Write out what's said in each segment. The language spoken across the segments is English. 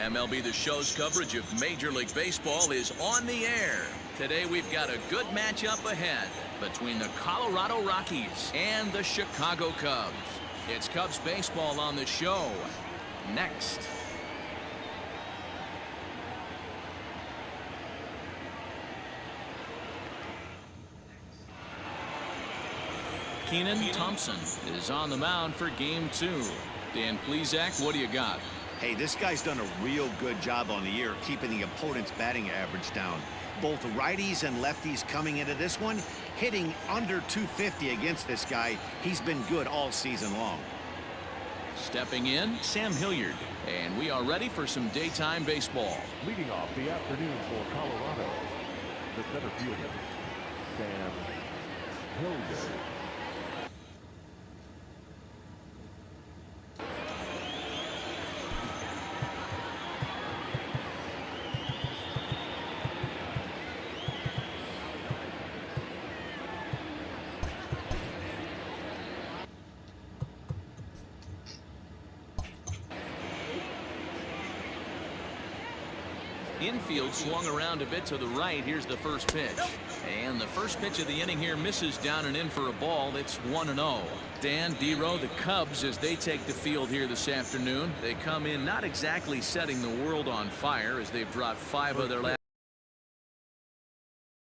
MLB The Show's coverage of Major League Baseball is on the air. Today we've got a good matchup ahead between the Colorado Rockies and the Chicago Cubs. It's Cubs baseball on the show next. Thompson is on the mound for game 2. Dan Plesac, what do you got? Hey, this guy's done a real good job on the year keeping the opponent's batting average down. Both righties and lefties coming into this one hitting under 250 against this guy. He's been good all season long. Stepping in, Sam Hilliard, and we are ready for some daytime baseball. Leading off the afternoon for Colorado, the center fielder, Sam Hilliard. Infield swung around a bit to the right. Here's the first pitch. And the first pitch of the inning here misses down and in for a ball. It's 1-0. Dan, D-Row, the Cubs, as they take the field here this afternoon, they come in not exactly setting the world on fire as they've dropped 5 of their last.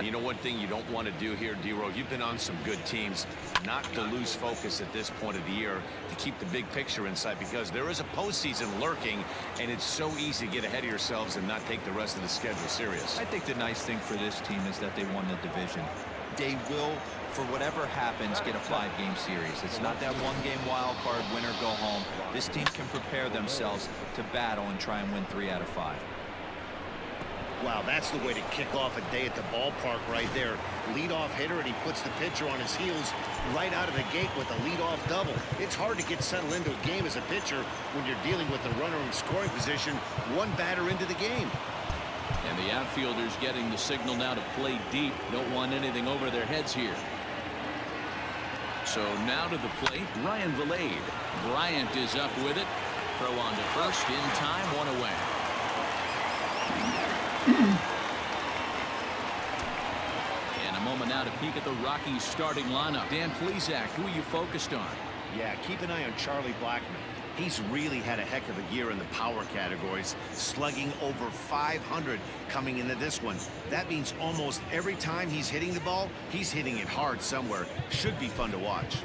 You know, one thing you don't want to do here, D-Row, you've been on some good teams, not to lose focus at this point of the year, to keep the big picture in sight, because there is a postseason lurking, and it's so easy to get ahead of yourselves and not take the rest of the schedule serious. I think the nice thing for this team is that they won the division. They will, for whatever happens, get a 5-game series. It's not that one-game wild card, win or go home. This team can prepare themselves to battle and try and win 3 out of 5. Wow, that's the way to kick off a day at the ballpark right there. Leadoff hitter, and he puts the pitcher on his heels right out of the gate with a leadoff double. It's hard to get settled into a game as a pitcher when you're dealing with the runner in scoring position, one batter into the game. And the outfielders getting the signal now to play deep. Don't want anything over their heads here. So now to the plate, Ryan Vilade. Bryant is up with it. Throw on to first in time, 1 away. And a moment now to peek at the Rockies starting lineup. Dan Plesac, who are you focused on? Yeah, keep an eye on Charlie Blackmon. He's really had a heck of a year in the power categories, slugging over 500 coming into this one. That means almost every time he's hitting the ball, he's hitting it hard somewhere. Should be fun to watch.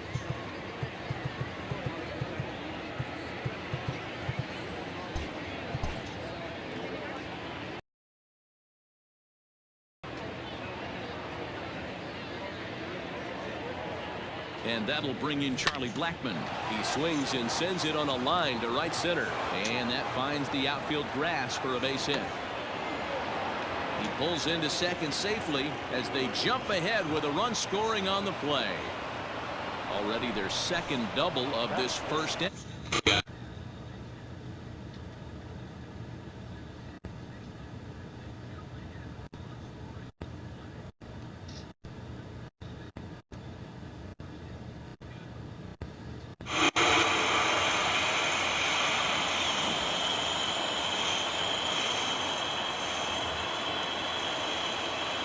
And that'll bring in Charlie Blackmon. He swings and sends it on a line to right center. And that finds the outfield grass for a base hit. He pulls into second safely as they jump ahead with a run scoring on the play. Already their second double of this first inning.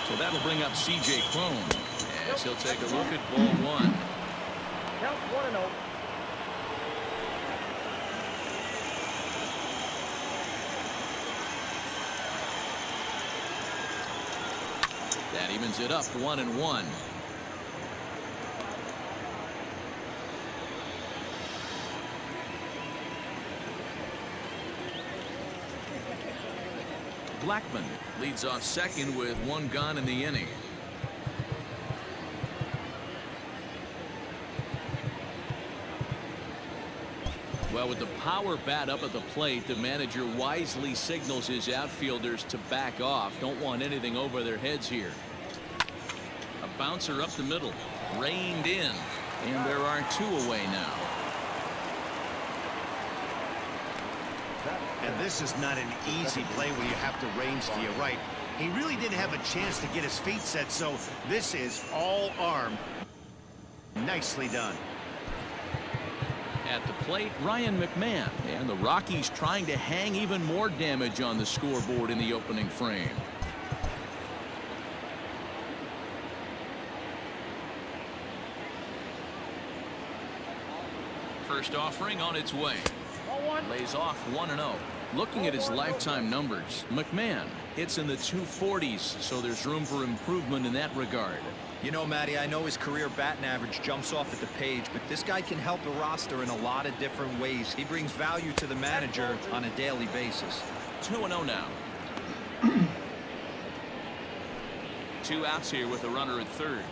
So that'll bring up C.J. Cron as he'll take a look at ball 1. Count 1-0. That evens it up 1-1. Blackmon leads off second with 1 gone in the inning. Well, with the power bat up at the plate, the manager wisely signals his outfielders to back off. Don't want anything over their heads here. A bouncer up the middle, reined in, and there are 2 away now. And this is not an easy play where you have to range to your right. He really didn't have a chance to get his feet set, so this is all arm. Nicely done. At the plate, Ryan McMahon, and the Rockies trying to hang even more damage on the scoreboard in the opening frame. First offering on its way. Lays off 1-0. Looking at his lifetime numbers, McMahon hits in the 240s, so there's room for improvement in that regard. You know, Matty, I know his career batting average jumps off at the page, but this guy can help the roster in a lot of different ways. He brings value to the manager on a daily basis. 2-0 now. 2 outs here with a runner at third.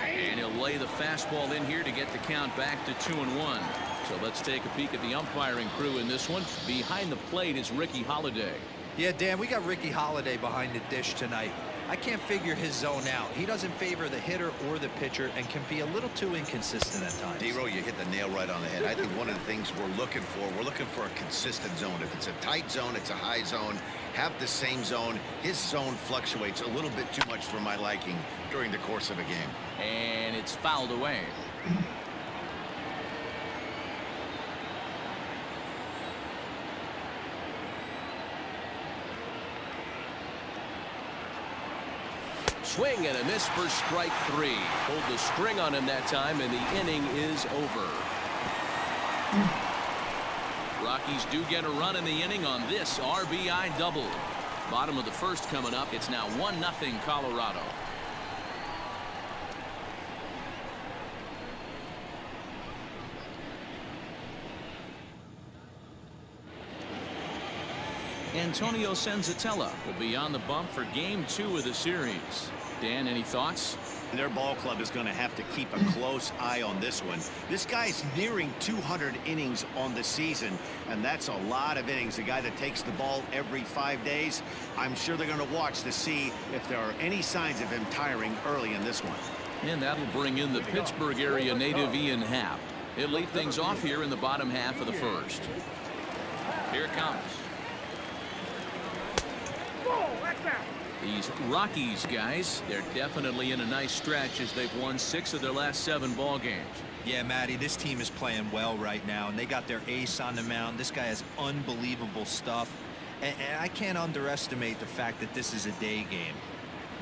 And he'll lay the fastball in here to get the count back to 2-1. So let's take a peek at the umpiring crew in this one. Behind the plate is Ricky Holiday. Yeah, Dan, we got Ricky Holiday behind the dish tonight. I can't figure his zone out. He doesn't favor the hitter or the pitcher and can be a little too inconsistent at times. D-Row, you hit the nail right on the head. I think one of the things we're looking for a consistent zone. If it's a tight zone, it's a high zone. Have the same zone. His zone fluctuates a little bit too much for my liking during the course of a game. And it's fouled away. Swing and a miss for strike 3. Pulled the string on him that time, and the inning is over. Rockies do get a run in the inning on this RBI double. Bottom of the first coming up. It's now 1-0 Colorado. Antonio Senzatela will be on the bump for game 2 of the series. Dan, any thoughts? Their ball club is going to have to keep a close eye on this one. This guy's nearing 200 innings on the season, and that's a lot of innings. A guy that takes the ball every 5 days. I'm sure they're going to watch to see if there are any signs of him tiring early in this one. And that'll bring in the Pittsburgh area native Ian Happ. He'll lead things off here in the bottom half of the first. Here it comes. These Rockies guys, they're definitely in a nice stretch as they've won 6 of their last 7 ball games. Yeah, Matty, this team is playing well right now, and they got their ace on the mound. This guy has unbelievable stuff, and I can't underestimate the fact that this is a day game.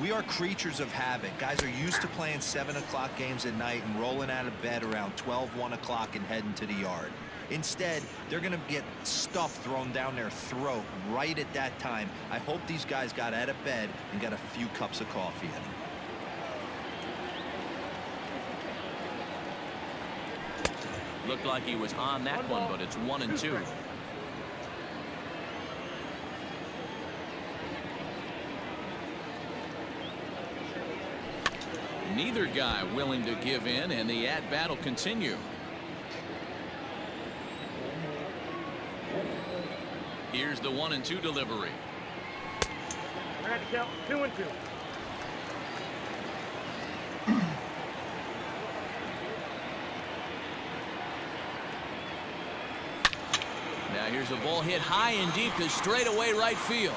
We are creatures of habit. Guys are used to playing 7 o'clock games at night and rolling out of bed around 12, 1 o'clock and heading to the yard. Instead, they're going to get stuff thrown down their throat right at that time. I hope these guys got out of bed and got a few cups of coffee in them. Looked like he was on that one, but it's 1-2. Neither guy willing to give in, and the at-bat will continue. Here's the 1-2 delivery. We're at the count 2-2. Now here's a ball hit high and deep to straightaway right field.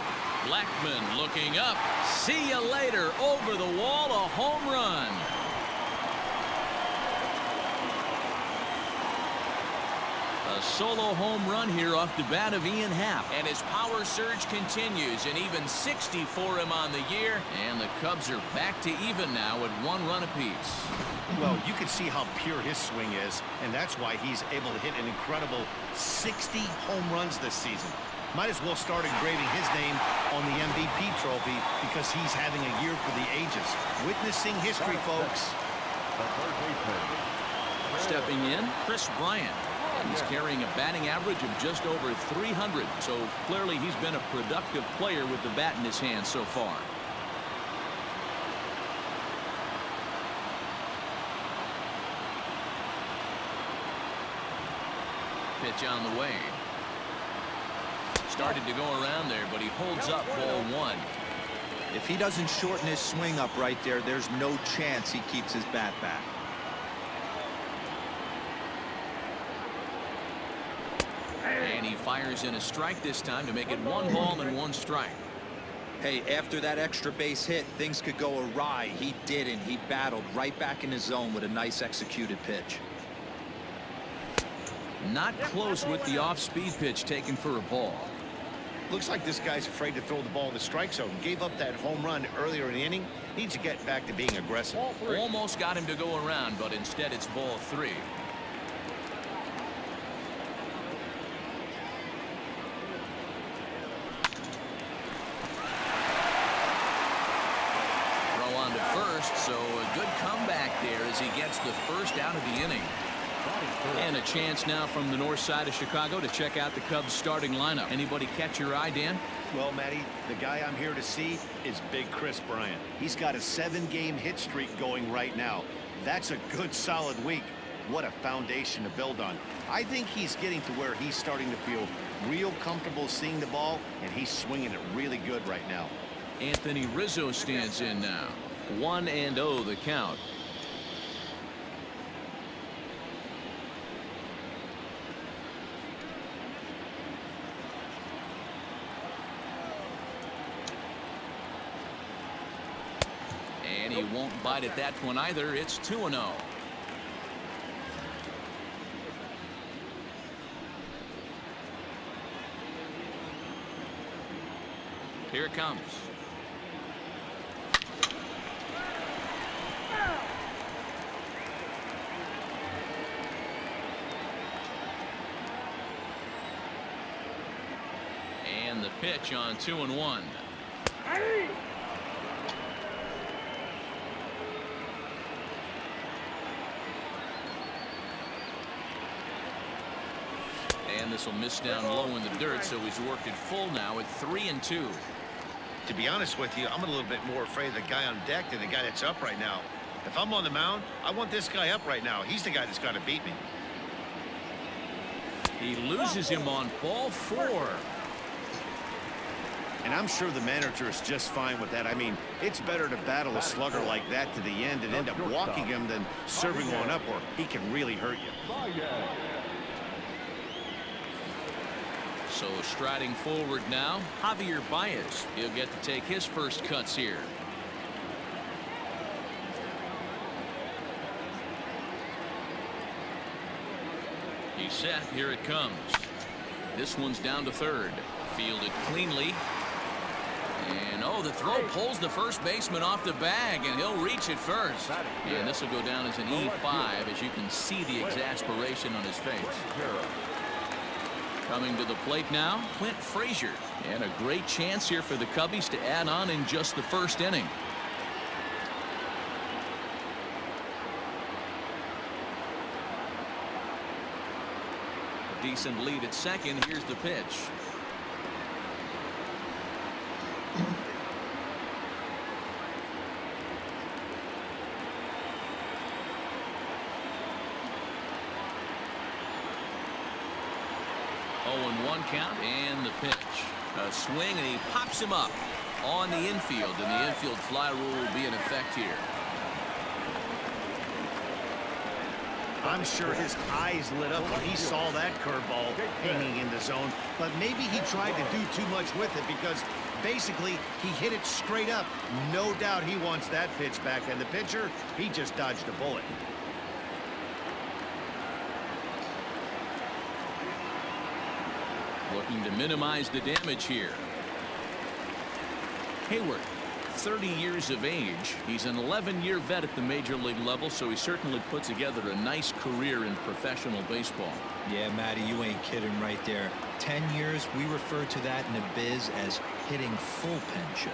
Blackman looking up. See you later. Over the wall, a home run. A solo home run here off the bat of Ian Happ. And his power surge continues, and even 60 for him on the year. And the Cubs are back to even now at 1 run apiece. Well, you can see how pure his swing is, and that's why he's able to hit an incredible 60 home runs this season. Might as well start engraving his name on the MVP trophy because he's having a year for the ages. Witnessing history, folks. Stepping in, Chris Bryant. And he's carrying a batting average of just over 300. So clearly he's been a productive player with the bat in his hand so far. Pitch on the way. Started to go around there, but he holds up ball 1. If he doesn't shorten his swing up right there, there's no chance he keeps his bat back. And he fires in a strike this time to make it 1 ball and 1 strike. Hey, after that extra base hit, things could go awry. He didn't. He battled right back in his zone with a nice executed pitch. Not close with the off-speed pitch taken for a ball. Looks like this guy's afraid to throw the ball in the strike zone. Gave up that home run earlier in the inning. Needs to get back to being aggressive. Almost got him to go around, but instead it's ball 3. Throw on to first, so a good comeback there as he gets the first out of the inning. And a chance now from the north side of Chicago to check out the Cubs starting lineup. Anybody catch your eye, Dan? Well, Matty, the guy I'm here to see is Big Chris Bryant. He's got a 7-game hit streak going right now. That's a good solid week. What a foundation to build on. I think he's getting to where he's starting to feel real comfortable seeing the ball, and he's swinging it really good right now. Anthony Rizzo stands in now. 1-0 the count. And he won't bite at that one either. It's 2-0. Here it comes. And the pitch on 2-1. And this will miss down low in the dirt, so he's worked it full now at 3-2. To be honest with you, I'm a little bit more afraid of the guy on deck than the guy that's up right now. If I'm on the mound, I want this guy up right now. He's the guy that's got to beat me. He loses him on ball 4. And I'm sure the manager is just fine with that. I mean, it's better to battle a slugger like that to the end and end up walking him than serving one up where he can really hurt you. So striding forward now, Javier Baez. He'll get to take his first cuts here. He's set. Here it comes. This one's down to third. Fielded cleanly. And oh, the throw pulls the first baseman off the bag, and he'll reach it first. And this will go down as an E5, as you can see the exasperation on his face. Coming to the plate now, Clint Frazier. And a great chance here for the Cubbies to add on in just the first inning. A decent lead at second. Here's the pitch. One count and the pitch. A swing, and he pops him up on the infield, and the infield fly rule will be in effect here. I'm sure his eyes lit up when he saw that curveball hanging in the zone, but maybe he tried to do too much with it because basically he hit it straight up. No doubt he wants that pitch back, and the pitcher, he just dodged a bullet. Looking to minimize the damage here. Hayward, 30 years of age. He's an 11-year vet at the major league level, so he certainly put together a nice career in professional baseball. Yeah, Matty, you ain't kidding right there. 10 years, we refer to that in the biz as hitting full pinch.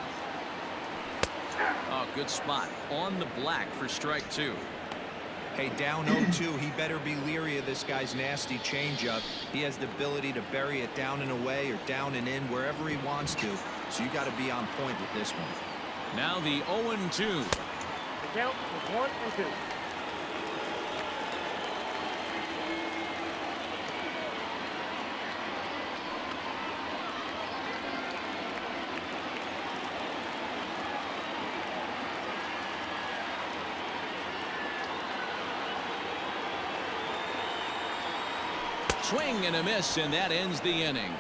Oh, good spot. On the black for strike 2. Hey, down 0-2, he better be leery of this guy's nasty changeup. He has the ability to bury it down and away or down and in wherever he wants to. So you got to be on point with this one. Now the 0-2. The count is 1-2. Swing and a miss, and that ends the inning.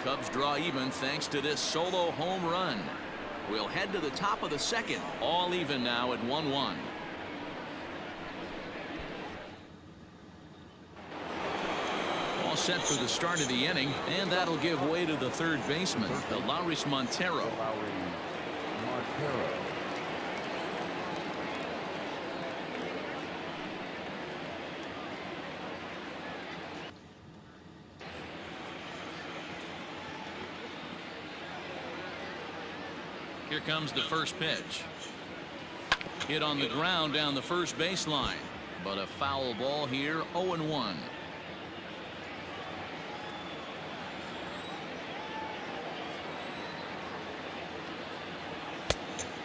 Cubs draw even thanks to this solo home run. We'll head to the top of the second. All even now at 1-1. All set for the start of the inning, and that'll give way to the third baseman, Lowry's Montero. Here comes the first pitch. Hit on the ground down the first baseline, but a foul ball here. 0-1.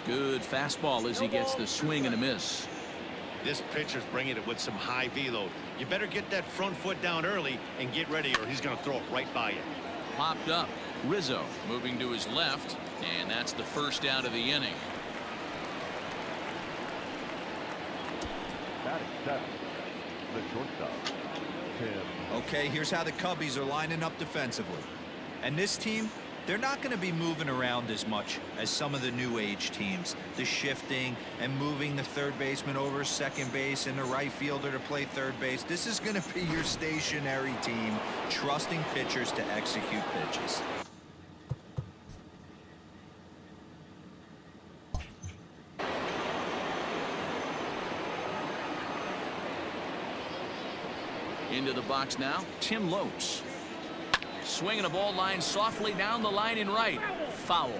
Good fastball as he gets the swing and a miss. This pitcher's bringing it with some high velo. You better get that front foot down early and get ready, or he's going to throw it right by you. Popped up. Rizzo moving to his left, and that's the first out of the inning. Batting seven, the shortstop, Tim. Okay, here's how the Cubbies are lining up defensively. And this team, they're not going to be moving around as much as some of the new age teams. The shifting and moving the third baseman over second base and the right fielder to play third base. This is going to be your stationary team, trusting pitchers to execute pitches. Into the box now, Tim Lopes. Swinging a ball line softly down the line in right. Foul.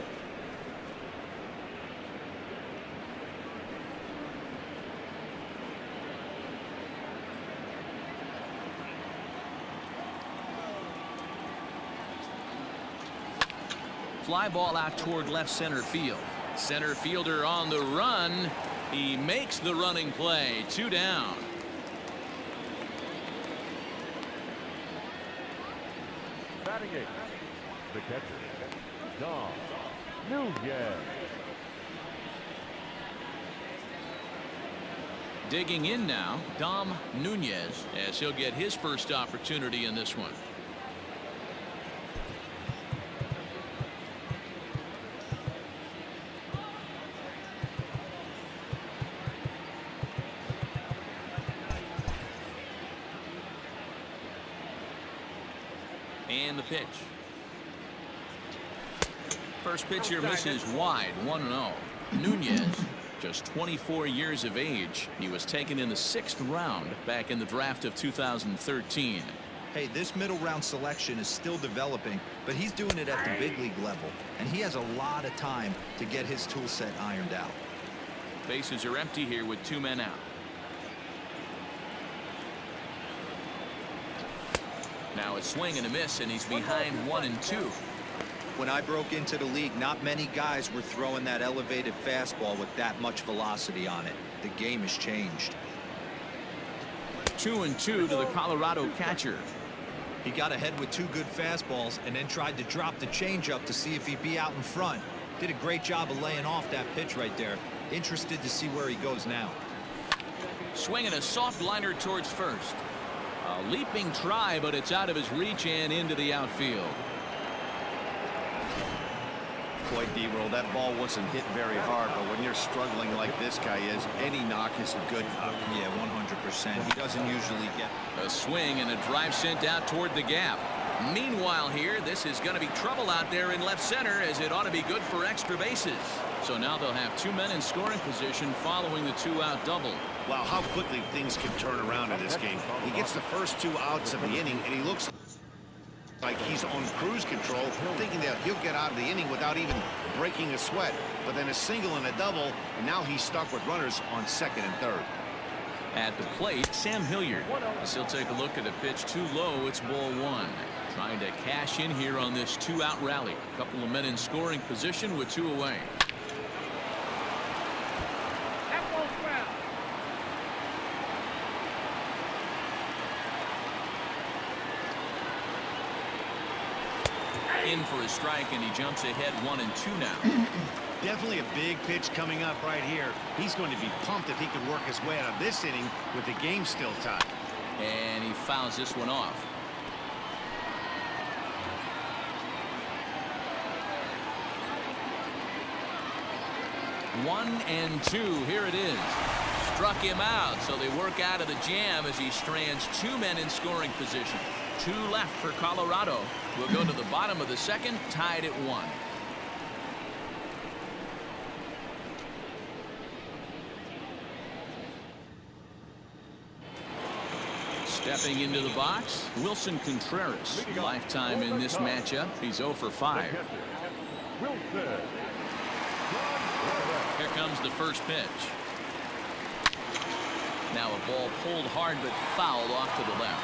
Fly ball out toward left center field. Center fielder on the run. He makes the running play. 2 down. Batting eight, the catcher, Dom Nunez. Digging in now, Dom Nunez, as he'll get his first opportunity in this one. And the pitch. First pitch here misses wide. 1-0. Nunez, just 24 years of age. He was taken in the 6th round back in the draft of 2013. Hey, this middle round selection is still developing, but he's doing it at the big league level, and he has a lot of time to get his tool set ironed out. Bases are empty here with 2 men out. Now a swing and a miss, and he's behind 1-2. When I broke into the league, not many guys were throwing that elevated fastball with that much velocity on it. The game has changed. 2-2 to the Colorado catcher. He got ahead with 2 good fastballs and then tried to drop the changeup to see if he'd be out in front. Did a great job of laying off that pitch right there. Interested to see where he goes now. Swinging a soft liner towards first. A leaping try, but it's out of his reach and into the outfield. Boy, D-Roll, that ball wasn't hit very hard, but when you're struggling like this guy is, any knock is a good knock. Yeah, 100%. He doesn't usually get a swing and a drive sent out toward the gap. Meanwhile here, this is going to be trouble out there in left center, as it ought to be good for extra bases. So now they'll have 2 men in scoring position following the 2-out double. Wow, how quickly things can turn around in this game. He gets the first 2 outs of the inning, and he looks like he's on cruise control, thinking that he'll get out of the inning without even breaking a sweat. But then a single and a double, and now he's stuck with runners on second and third. At the plate, Sam Hilliard. As he'll take a look at a pitch too low. It's ball 1. Trying to cash in here on this 2-out rally. A couple of men in scoring position with 2 away. In for a strike, and he jumps ahead 1-2 now. Definitely a big pitch coming up right here. He's going to be pumped if he can work his way out of this inning with the game still tied. And he fouls this one off. 1-2. Here it is. Struck him out, so they work out of the jam as he strands 2 men in scoring position. 2 left for Colorado. We'll go to the bottom of the second, tied at 1. Stepping into the box, Wilson Contreras. Lifetime in this matchup. He's 0 for 5. Here comes the first pitch. Now a ball pulled hard but fouled off to the left.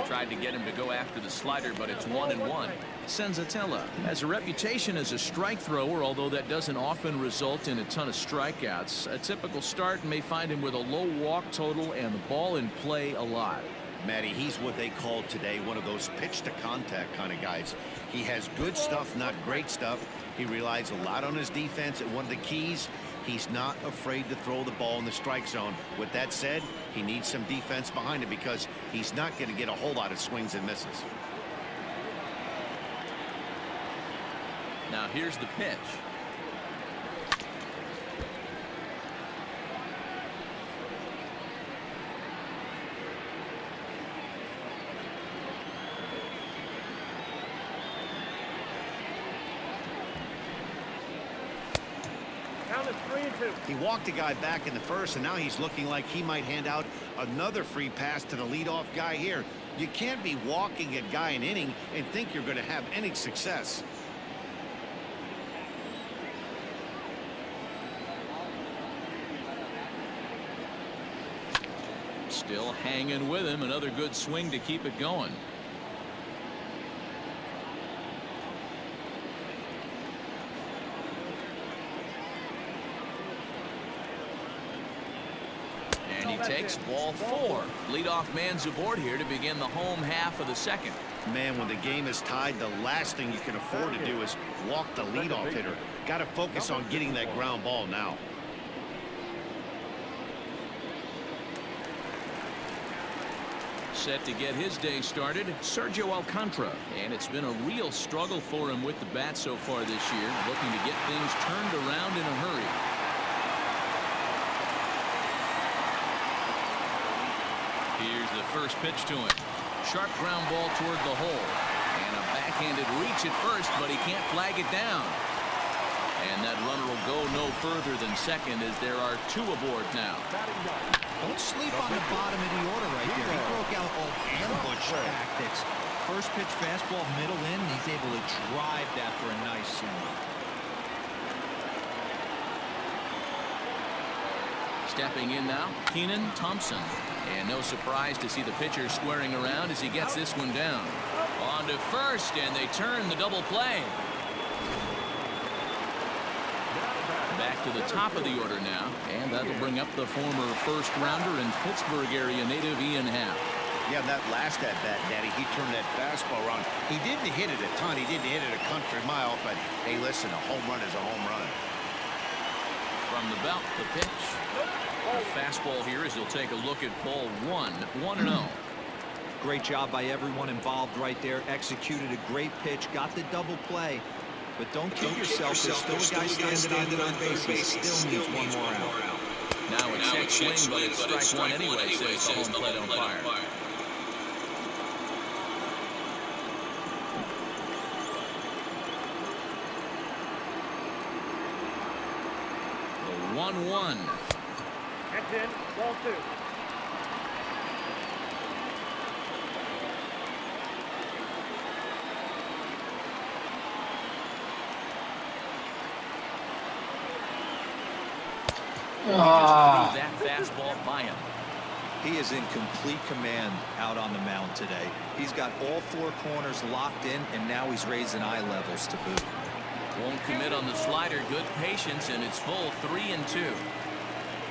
Tried to get him to go after the slider, but it's 1-1. Senzatela has a reputation as a strike thrower, although that doesn't often result in a ton of strikeouts. A typical start may find him with a low walk total and the ball in play a lot. Matty, he's what they call today one of those pitch to contact kind of guys. He has good stuff, not great stuff. He relies a lot on his defense, and one of the keys, he's not afraid to throw the ball in the strike zone. With that said, he needs some defense behind him because he's not going to get a whole lot of swings and misses. Now here's the pitch. He walked a guy back in the first, and now he's looking like he might hand out another free pass to the leadoff guy here. You can't be walking a guy an inning and think you're going to have any success. Still hanging with him. Another good swing to keep it going. And he takes ball 4. Leadoff man's aboard here to begin the home half of the second. Man, when the game is tied, the last thing you can afford to do is walk the leadoff hitter. Got to focus on getting that ground ball now. Set to get his day started, Sergio Alcantara. And it's been a real struggle for him with the bat so far this year, looking to get things turned around in a hurry. Here's the first pitch to him. Sharp ground ball toward the hole. And a backhanded reach at first, but he can't flag it down. And that runner will go no further than second as there are 2 aboard now. Don't sleep on the bottom of the order right there. He broke out all ambush tactics. First pitch fastball middle in. He's able to drive that for a nice swing. Stepping in now, Thompson. And no surprise to see the pitcher squaring around as he gets this one down. On to first, and they turn the double play. Back to the top of the order now, and that'll bring up the former first-rounder and Pittsburgh area native Ian Happ. Yeah, that last at-bat, Daddy, he turned that fastball around. He didn't hit it a ton. He didn't hit it a country mile, but, hey, listen, a home run is a home run. From the belt, the pitch. A fastball here as he'll take a look at ball 1, 1-0. Great job by everyone involved right there. Executed a great pitch, got the double play. But don't kid yourself. There's still a guy standing on third base. He still needs one more out. Now it's check swing, but it's strike 1 anyway, says the home plate umpire. The 1-1. That's in. Ball 2. That fastball by him. He is in complete command out on the mound today. He's got all 4 corners locked in, and now he's raising eye levels to boot. Won't commit on the slider. Good patience, and it's full 3-2.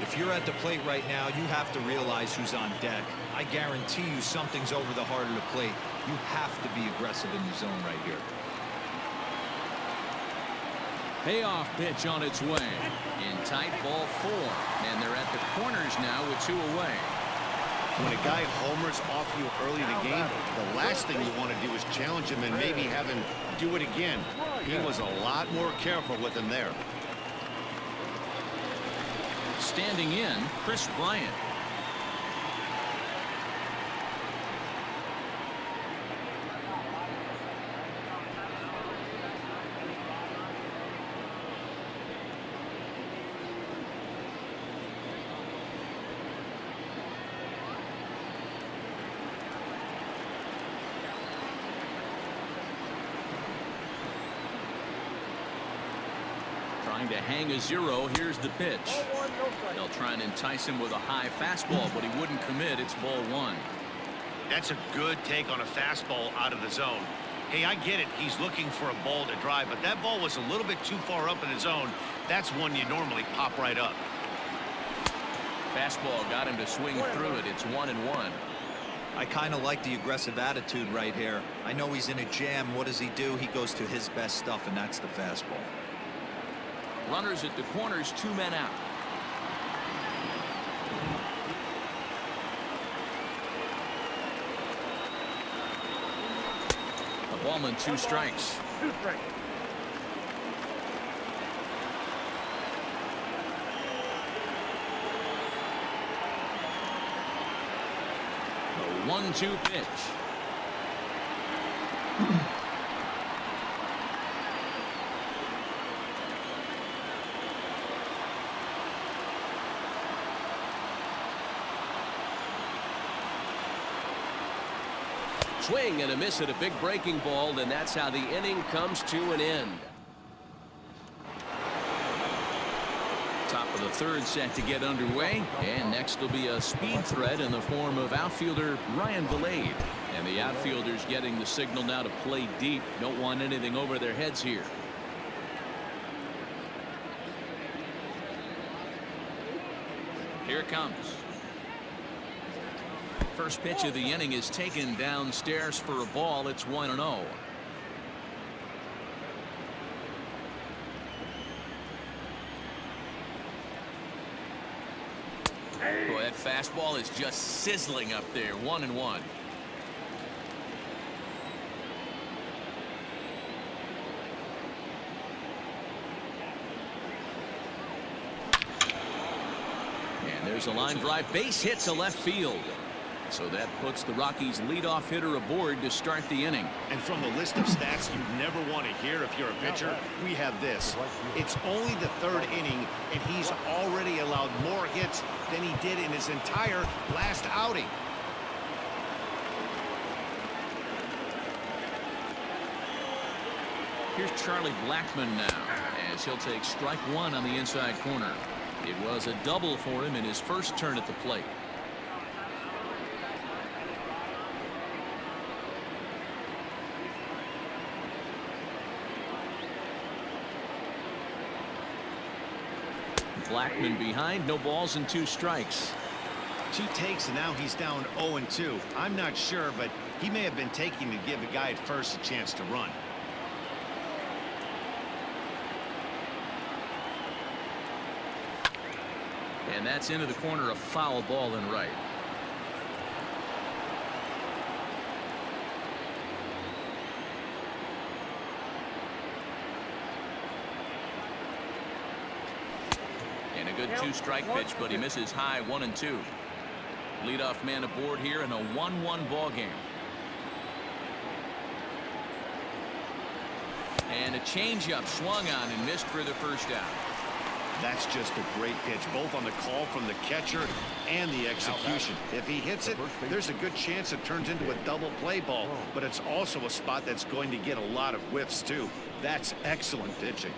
If you're at the plate right now, you have to realize who's on deck. I guarantee you something's over the heart of the plate. You have to be aggressive in the zone right here. Payoff pitch on its way. In tight, ball 4. And they're at the corners now with 2 away. When a guy homers off you early in the game, the last thing you want to do is challenge him and maybe have him do it again. He was a lot more careful with him there. Standing in, Chris Bryant. Trying to hang a 0. Here's the pitch. They'll try and entice him with a high fastball, but he wouldn't commit. It's ball 1. That's a good take on a fastball out of the zone. Hey, I get it. He's looking for a ball to drive, but that ball was a little bit too far up in the zone. That's one you normally pop right up. Fastball got him to swing through it. It's 1-1. I kind of like the aggressive attitude right here. I know he's in a jam. What does he do? He goes to his best stuff, and that's the fastball. Runners at the corners, 2 men out. A ball and 2 strikes. 2 strikes. A 1-2 pitch. Swing and a miss at a big breaking ball, and that's how the inning comes to an end. Top of the 3rd set to get underway, and next will be a speed threat in the form of outfielder Ryan Vilade. And the outfielders getting the signal now to play deep. Don't want anything over their heads here. Here it comes. First pitch of the inning is taken downstairs for a ball. It's 1-0. Boy, that fastball is just sizzling up there. 1-1. And there's a line drive. Base hits to left field. So that puts the Rockies leadoff hitter aboard to start the inning. And from the list of stats you never want to hear if you're a pitcher, we have this. It's only the 3rd inning, and he's already allowed more hits than he did in his entire last outing. Here's Charlie Blackmon now, as he'll take strike 1 on the inside corner. It was a double for him in his first turn at the plate. Blackmon behind, no balls and 2 strikes. 2 takes, and now he's down 0-2. I'm not sure, but he may have been taking to give the guy at first a chance to run. And that's into the corner, a foul ball and right. And a good 2-strike pitch, but he misses high. 1-2. Leadoff man aboard here in a 1-1 ball game. And a changeup swung on and missed for the first out. That's just a great pitch, both on the call from the catcher and the execution. If he hits it, there's a good chance it turns into a double play ball, but it's also a spot that's going to get a lot of whiffs too. That's excellent pitching.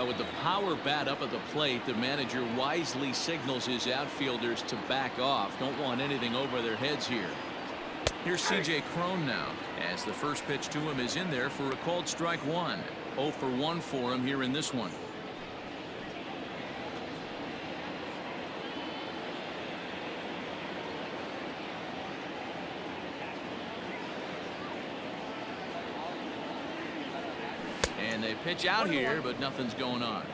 Now with the power bat up at the plate, the manager wisely signals his outfielders to back off. Don't want anything over their heads here. Here's C.J. Cron now, as the first pitch to him is in there for a called strike one. 0 for 1 for him here in this one. And they pitch out here, but nothing's going on.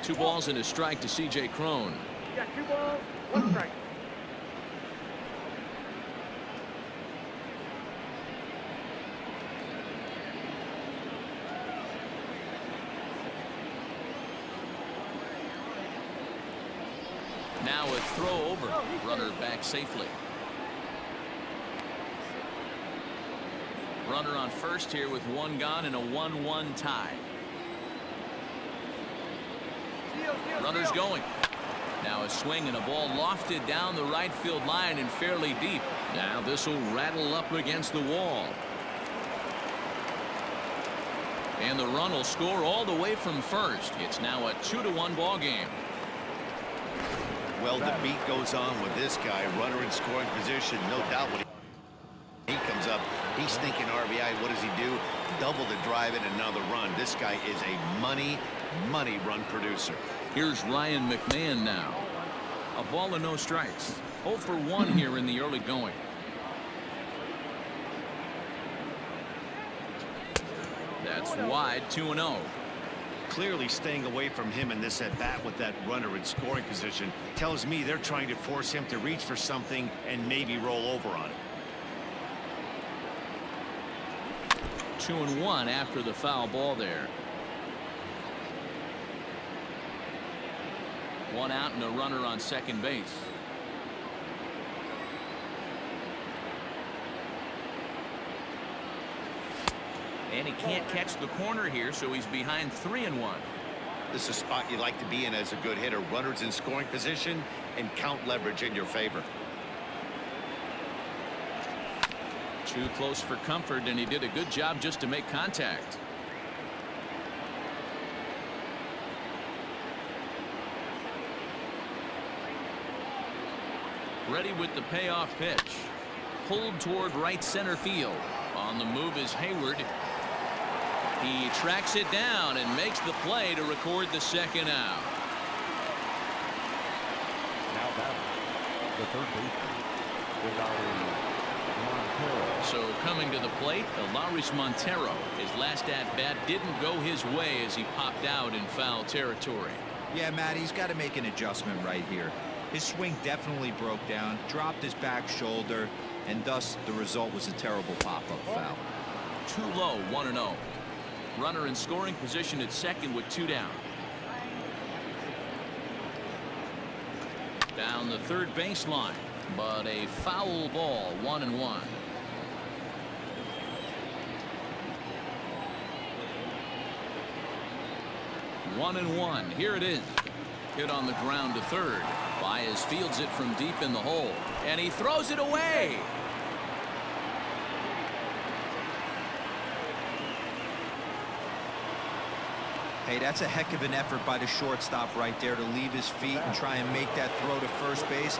Two balls and a strike to C.J. Cron. You got 2 balls, 1 strike. Now a throw over. Runner back safely. Runner on first here with 1 gone and a 1-1 tie. Runners going. Now a swing and a ball lofted down the right field line and fairly deep. Now this will rattle up against the wall. And the run will score all the way from first. It's now a 2-1 ball game. Well, the beat goes on with this guy. Runner in scoring position, no doubt. When he comes up, he's thinking RBI. What does he do? Double to drive in another run. This guy is a money run producer. Here's Ryan McMahon now. A ball and no strikes. 0 for 1 here in the early going. That's wide. 2-0. Clearly staying away from him in this at bat with that runner in scoring position tells me they're trying to force him to reach for something and maybe roll over on it. 2-1 after the foul ball there. 1 out and a runner on second base. And he can't catch the corner here, so he's behind 3-1. This is a spot you like to be in as a good hitter. Runners in scoring position and count leverage in your favor. Too close for comfort, and he did a good job just to make contact. Ready with the payoff pitch. Pulled toward right center field. On the move is Hayward. He tracks it down and makes the play to record the second out. Now batting, the third baseman, Montero. So coming to the plate, Elaris Montero. His last at bat didn't go his way as he popped out in foul territory. Yeah, Matt, he's got to make an adjustment right here. His swing definitely broke down, dropped his back shoulder, and thus the result was a terrible pop-up foul. Too low, 1-0. Runner in scoring position at second with 2 down. Down the third baseline, but a foul ball, 1-1. One and one. Here it is. Hit on the ground to third. Baez fields it from deep in the hole, and he throws it away. Hey, that's a heck of an effort by the shortstop right there to leave his feet and try and make that throw to first base.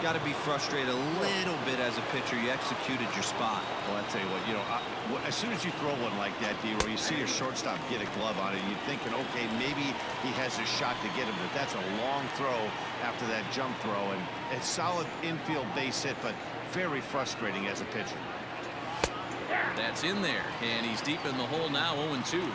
Got to be frustrated a little bit as a pitcher. You executed your spot. Well, I tell you what, as soon as you throw one like that, D-Roy, you see your shortstop get a glove on it, you're thinking, okay, maybe he has a shot to get him, but that's a long throw after that jump throw, and a solid infield base hit, but very frustrating as a pitcher. That's in there, and he's deep in the hole now, 0-2.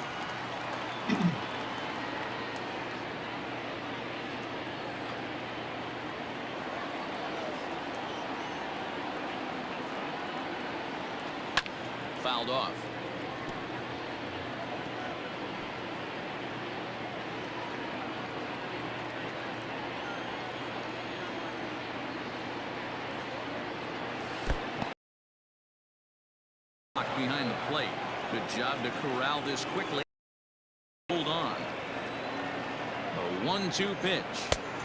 Fouled off. Behind the plate. Good job to corral this quickly. Hold on. A 1-2 pitch.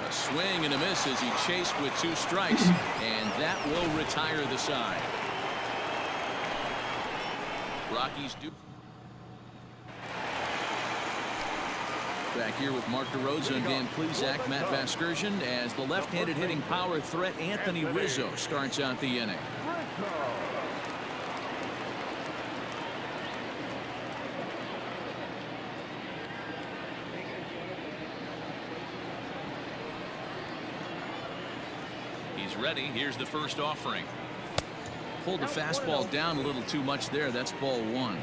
A swing and a miss as he chased with 2 strikes, and that will retire the side. Rockies do. Back here with Mark DeRosa and Dan Plesac, Matt Vasgersian, as the left-handed hitting power threat Anthony Rizzo starts out the inning. He's ready. Here's the first offering. Pulled the fastball down a little too much there. That's ball 1.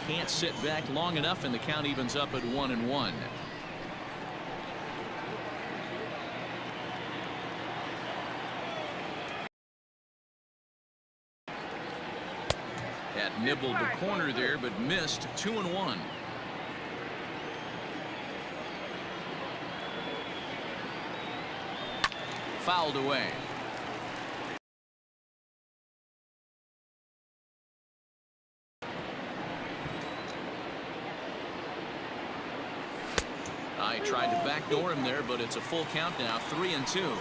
Can't sit back long enough, and the count evens up at 1-1. Had nibbled the corner there, but missed. 2-1. Fouled away. I tried to backdoor him there, but it's a full count now. 3-2.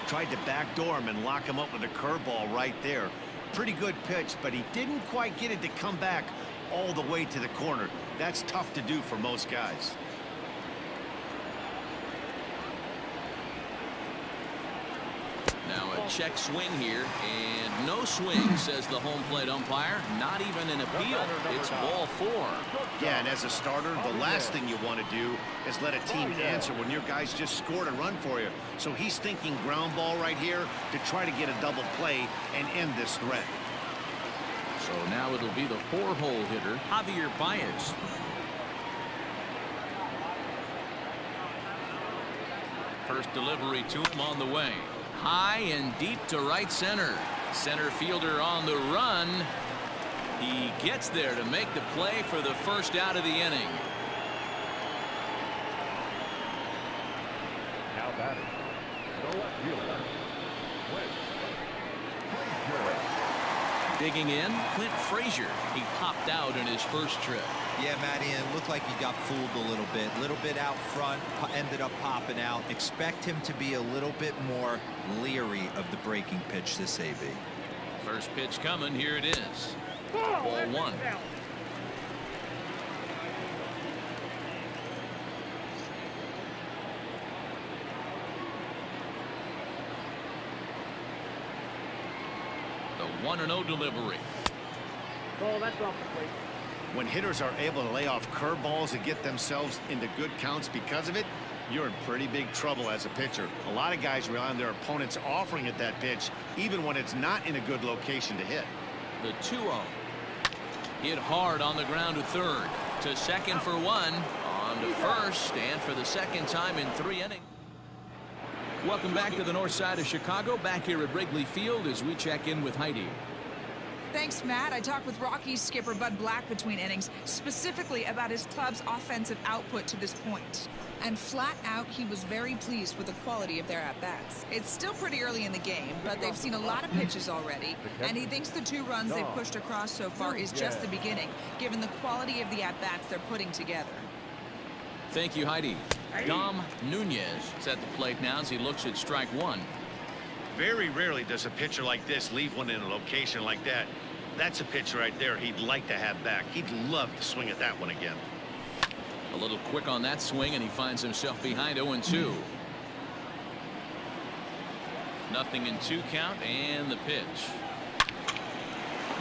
Tried to backdoor him and lock him up with a curveball right there. Pretty good pitch, but he didn't quite get it to come back all the way to the corner. That's tough to do for most guys. Now a check swing here, and no swing, says the home plate umpire. Not even an appeal. It's ball 4. Yeah, and as a starter, the last thing you want to do is let a team answer when your guys just scored a run for you. So he's thinking ground ball right here to try to get a double play and end this threat. So now it'll be the 4-hole hitter, Javier Baez. First delivery to him on the way. High and deep to right center. Center fielder on the run. He gets there to make the play for the first out of the inning. Now batting, the left fielder, Digging in, Clint Frazier. He popped out in his first trip. Yeah, Matty, it looked like he got fooled a little bit out front, ended up popping out. Expect him to be a little bit more leery of the breaking pitch this AB. First pitch coming. Here it is. Ball 1. The 1-0 delivery. Oh, that's off the plate. When hitters are able to lay off curveballs and get themselves into good counts because of it, you're in pretty big trouble as a pitcher. A lot of guys rely on their opponents offering at that pitch, even when it's not in a good location to hit. The 2-0. Hit hard on the ground to third. To second for 1. On to first, and for the second time in 3 innings. Welcome back to the north side of Chicago. Back here at Wrigley Field as we check in with Heidi. Thanks, Matt. I talked with Rockies skipper Bud Black between innings, specifically about his club's offensive output to this point. And flat out, he was very pleased with the quality of their at-bats. It's still pretty early in the game, but they've seen a lot of pitches already, and he thinks the 2 runs they've pushed across so far is just the beginning, given the quality of the at-bats they're putting together. Thank you, Heidi. Dom Nunez is at the plate now as he looks at strike 1. Very rarely does a pitcher like this leave one in a location like that. That's a pitch right there he'd like to have back. He'd love to swing at that one again. A little quick on that swing, and he finds himself behind 0-2. Nothing in 2 count, and the pitch.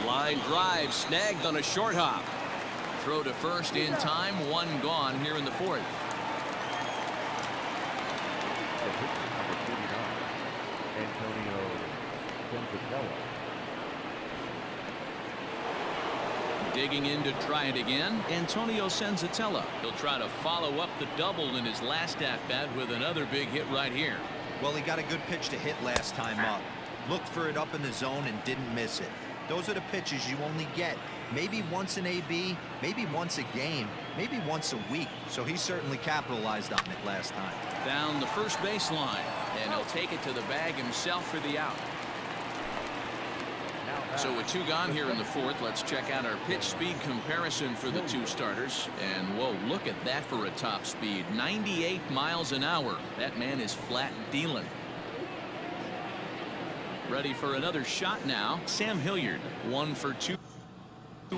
Line drive snagged on a short hop. Throw to first in time. 1 gone here in the 4th. Senzatela. Digging in to try it again, Antonio Senzatela. He'll try to follow up the double in his last at-bat with another big hit right here. Well, he got a good pitch to hit last time up. Looked for it up in the zone and didn't miss it. Those are the pitches you only get maybe once in AB, maybe once a game, maybe once a week. So he certainly capitalized on it last time. Down the first baseline, and he'll take it to the bag himself for the out. So with 2 gone here in the 4th, let's check out our pitch speed comparison for the 2 starters. And whoa, look at that for a top speed. 98 miles an hour. That man is flat dealing. Ready for another shot now. Sam Hilliard, 1 for 2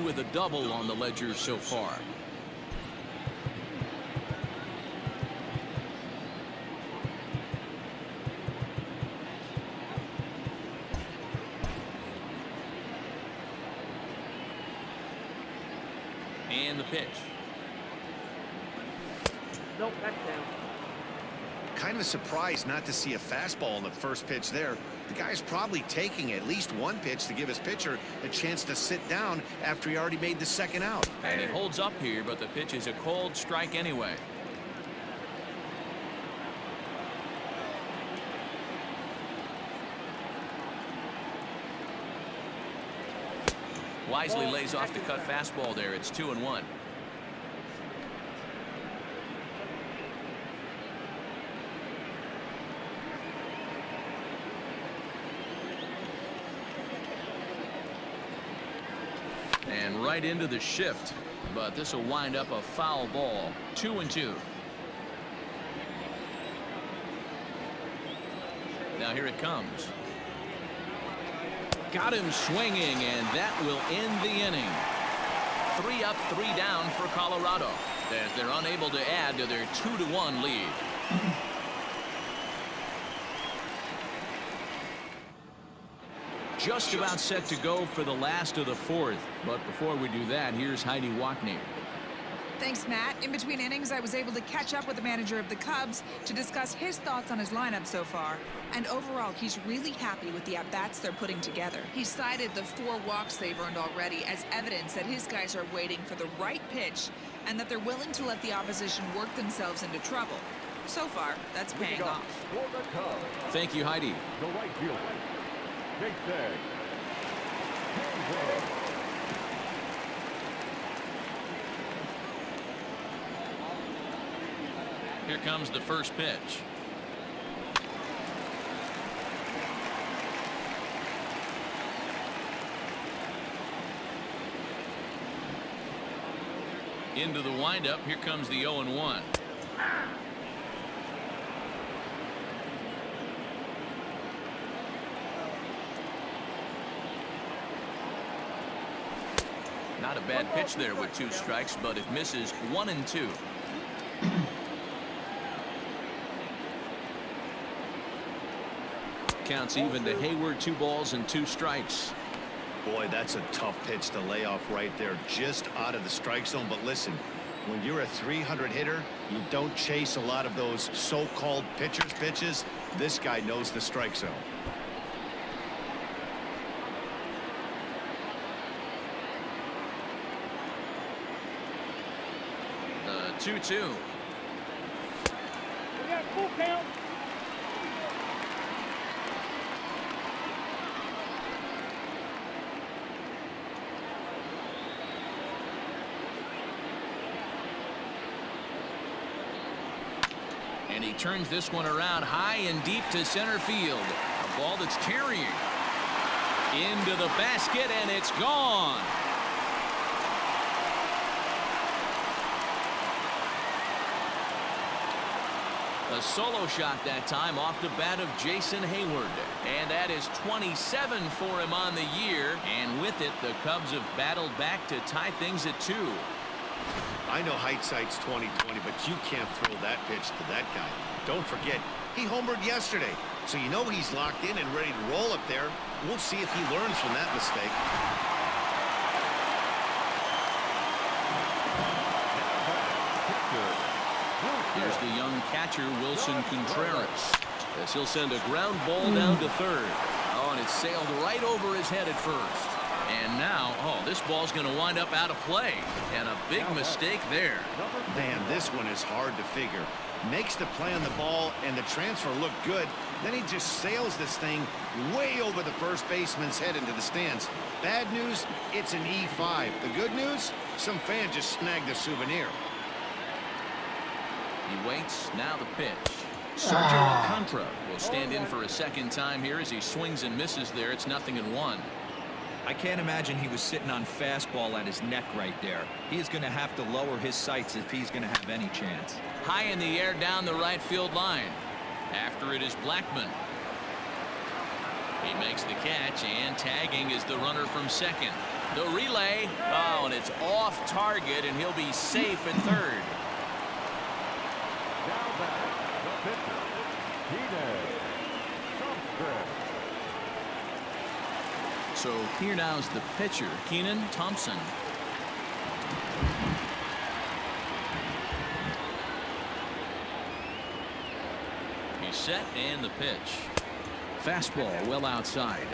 with a double on the ledger so far. And the pitch. Nope, that's down. Kind of surprised not to see a fastball on the first pitch there. The guy's probably taking at least 1 pitch to give his pitcher a chance to sit down after he already made the 2nd out. And he holds up here, but the pitch is a cold strike anyway. Wisely lays off the cut fastball there. It's 2-1. And right into the shift, but this will wind up a foul ball. 2-2. Now here it comes. Got him swinging, and that will end the inning. 3 up, 3 down for Colorado as they're unable to add to their 2-1 lead. Just about set to go for the last of the 4th. But before we do that, here's Heidi Wachner. Thanks, Matt. In between innings, I was able to catch up with the manager of the Cubs to discuss his thoughts on his lineup so far. And overall, he's really happy with the at-bats they're putting together. He cited the 4 walks they've earned already as evidence that his guys are waiting for the right pitch and that they're willing to let the opposition work themselves into trouble. So far, that's paying off. Thank you, Heidi. The right fielder, Jason. Here comes the first pitch. Into the windup. Here comes the 0-1. Not a bad pitch there with 2 strikes, but it misses 1-2. Counts even to Hayward. 2 balls and 2 strikes. Boy, that's a tough pitch to lay off right there, just out of the strike zone. But listen, when you're a 300 hitter, you don't chase a lot of those so-called pitcher's pitches. This guy knows the strike zone. The 2-2. We got full count. And he turns this one around high and deep to center field. A ball that's carrying into the basket, and it's gone. A solo shot that time off the bat of Jason Hayward. And that is 27 for him on the year. And with it, the Cubs have battled back to tie things at 2. I know hindsight's 20/20, but you can't throw that pitch to that guy. Don't forget, he homered yesterday, so you know he's locked in and ready to roll up there. We'll see if he learns from that mistake. Here's the young catcher, Wilson Contreras, as he'll send a ground ball down to 3rd. Oh, and it sailed right over his head at first. And now, oh, this ball's going to wind up out of play. And a big mistake there. Man, this one is hard to figure. Makes the play on the ball, and the transfer looked good. Then he just sails this thing way over the first baseman's head into the stands. Bad news, it's an E5. The good news, some fan just snagged a souvenir. He waits. Now the pitch. Sergio Alcantara will stand in for a second time here as he swings and misses there. It's 0-1. I can't imagine he was sitting on fastball at his neck right there. He is going to have to lower his sights if he's going to have any chance. High in the air down the right field line. After it is Blackman. He makes the catch, and tagging is the runner from second. The relay. Oh, and it's off target, and he'll be safe at third. Now back, the pitcher, Thompson. So here now is the pitcher, Keenan Thompson. He's set, and the pitch. Fastball well outside.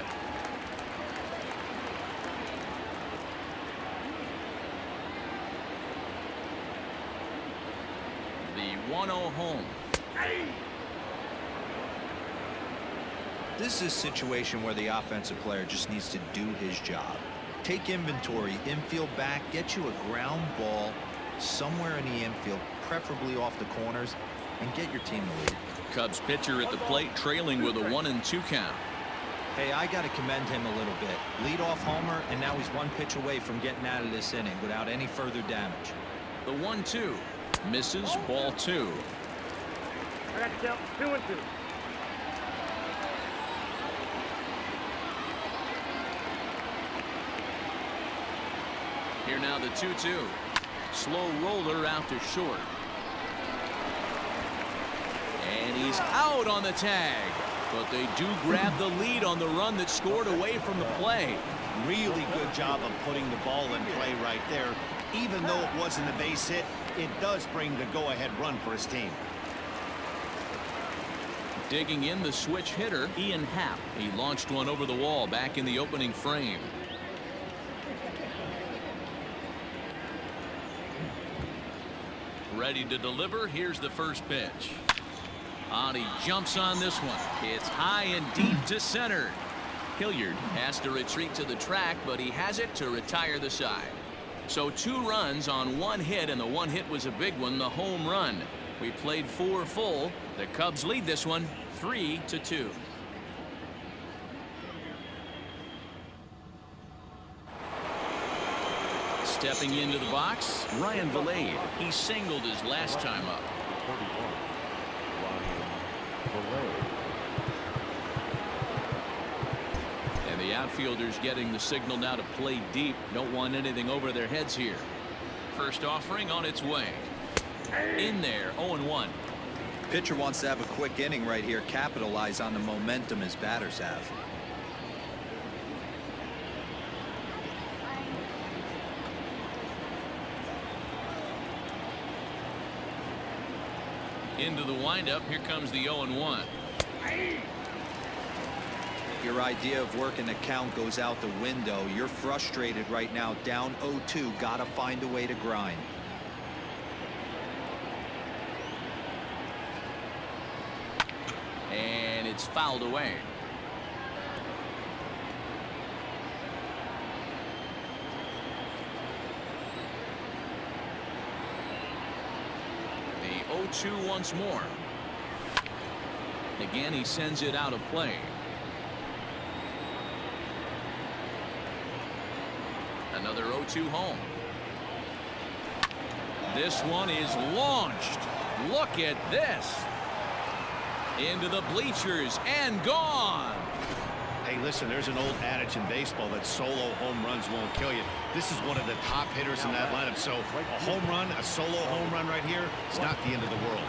The 1-0 home. This is a situation where the offensive player just needs to do his job. Take inventory, infield back, get you a ground ball somewhere in the infield, preferably off the corners, and get your team the lead. Cubs pitcher at the plate, trailing with a 1-2 count. Hey, I got to commend him a little bit. Lead-off homer, and now he's one pitch away from getting out of this inning without any further damage. The 1-2 misses, ball 2. I got you, 2-2. Here now the 2-2. Slow roller out to short. And he's out on the tag. But they do grab the lead on the run that scored away from the play. Really good job of putting the ball in play right there. Even though it wasn't a base hit, it does bring the go-ahead run for his team. Digging in the switch hitter, Ian Happ. He launched one over the wall back in the opening frame. Ready to deliver. Here's the first pitch. He jumps on this one. It's high and deep to center. Hilliard has to retreat to the track, but he has it to retire the side. So 2 runs on 1 hit, and the 1 hit was a big one, the home run. We played 4 full. The Cubs lead this one 3-2. Stepping into the box, Ryan Valade. He singled his last time up. 31. Ryan And the outfielders getting the signal now to play deep. Don't want anything over their heads here. First offering on its way. In there, 0-1. Pitcher wants to have a quick inning right here, capitalize on the momentum his batters have. Into the windup. Here comes the 0-1. Your idea of working the count goes out the window. You're frustrated right now, down 0-2. Got to find a way to grind. And it's fouled away. The 0-2 once more. Again, he sends it out of play. Another 0-2 home. This one is launched. Look at this. Into the bleachers and gone. Hey, listen, there's an old adage in baseball that solo home runs won't kill you. This is one of the top hitters in that lineup. So a home run, a solo home run right here, it's not the end of the world.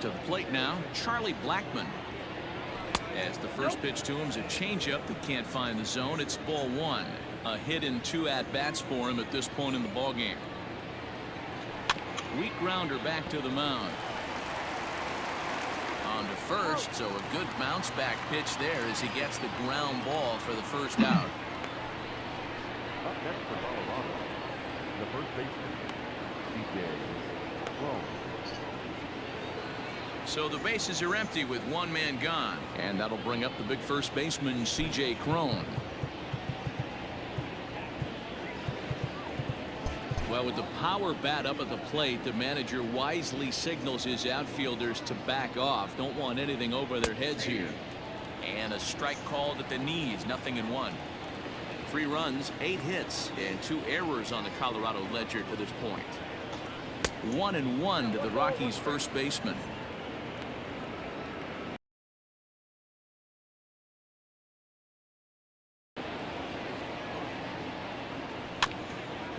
To the plate now, Charlie Blackmon. As the first pitch to him is a changeup that can't find the zone. It's ball one. A hit in 2 at-bats for him at this point in the ballgame. Weak grounder back to the mound. On to first, so a good bounce back pitch there as he gets the ground ball for the first out. Up next for Colorado, the first baseman, CJ Crone. So the bases are empty with one man gone, and that'll bring up the big first baseman, CJ Crone. Well, with the power bat up at the plate, the manager wisely signals his outfielders to back off. Don't want anything over their heads here. And a strike called at the knees, 0-1. 3 runs, 8 hits, and 2 errors on the Colorado ledger to this point. 1-1 to the Rockies' first baseman.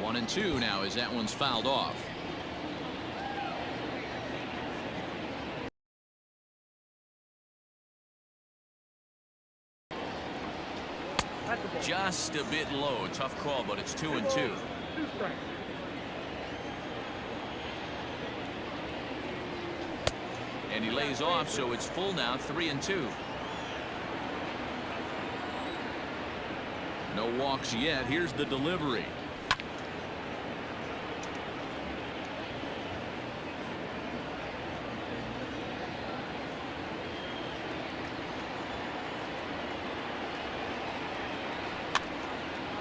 One and two now as that one's fouled off. Just a bit low. Tough call, but it's 2-2. And he lays off, so it's full now, 3-2. No walks yet. Here's the delivery.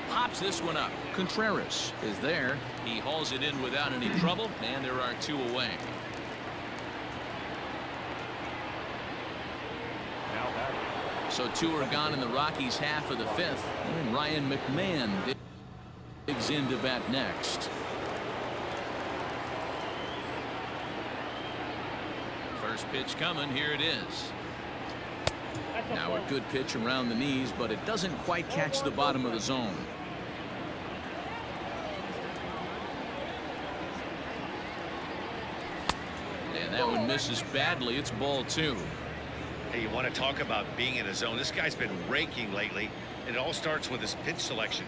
Pops this one up. Contreras is there. He hauls it in without any trouble, and there are 2 away. So 2 are gone in the Rockies' half of the 5th, and Ryan McMahon digs into bat next. First pitch coming. Here it is. Now a good pitch around the knees, but it doesn't quite catch the bottom of the zone. And that one misses badly. It's ball 2. Hey, you want to talk about being in a zone? This guy's been raking lately, and it all starts with his pitch selection.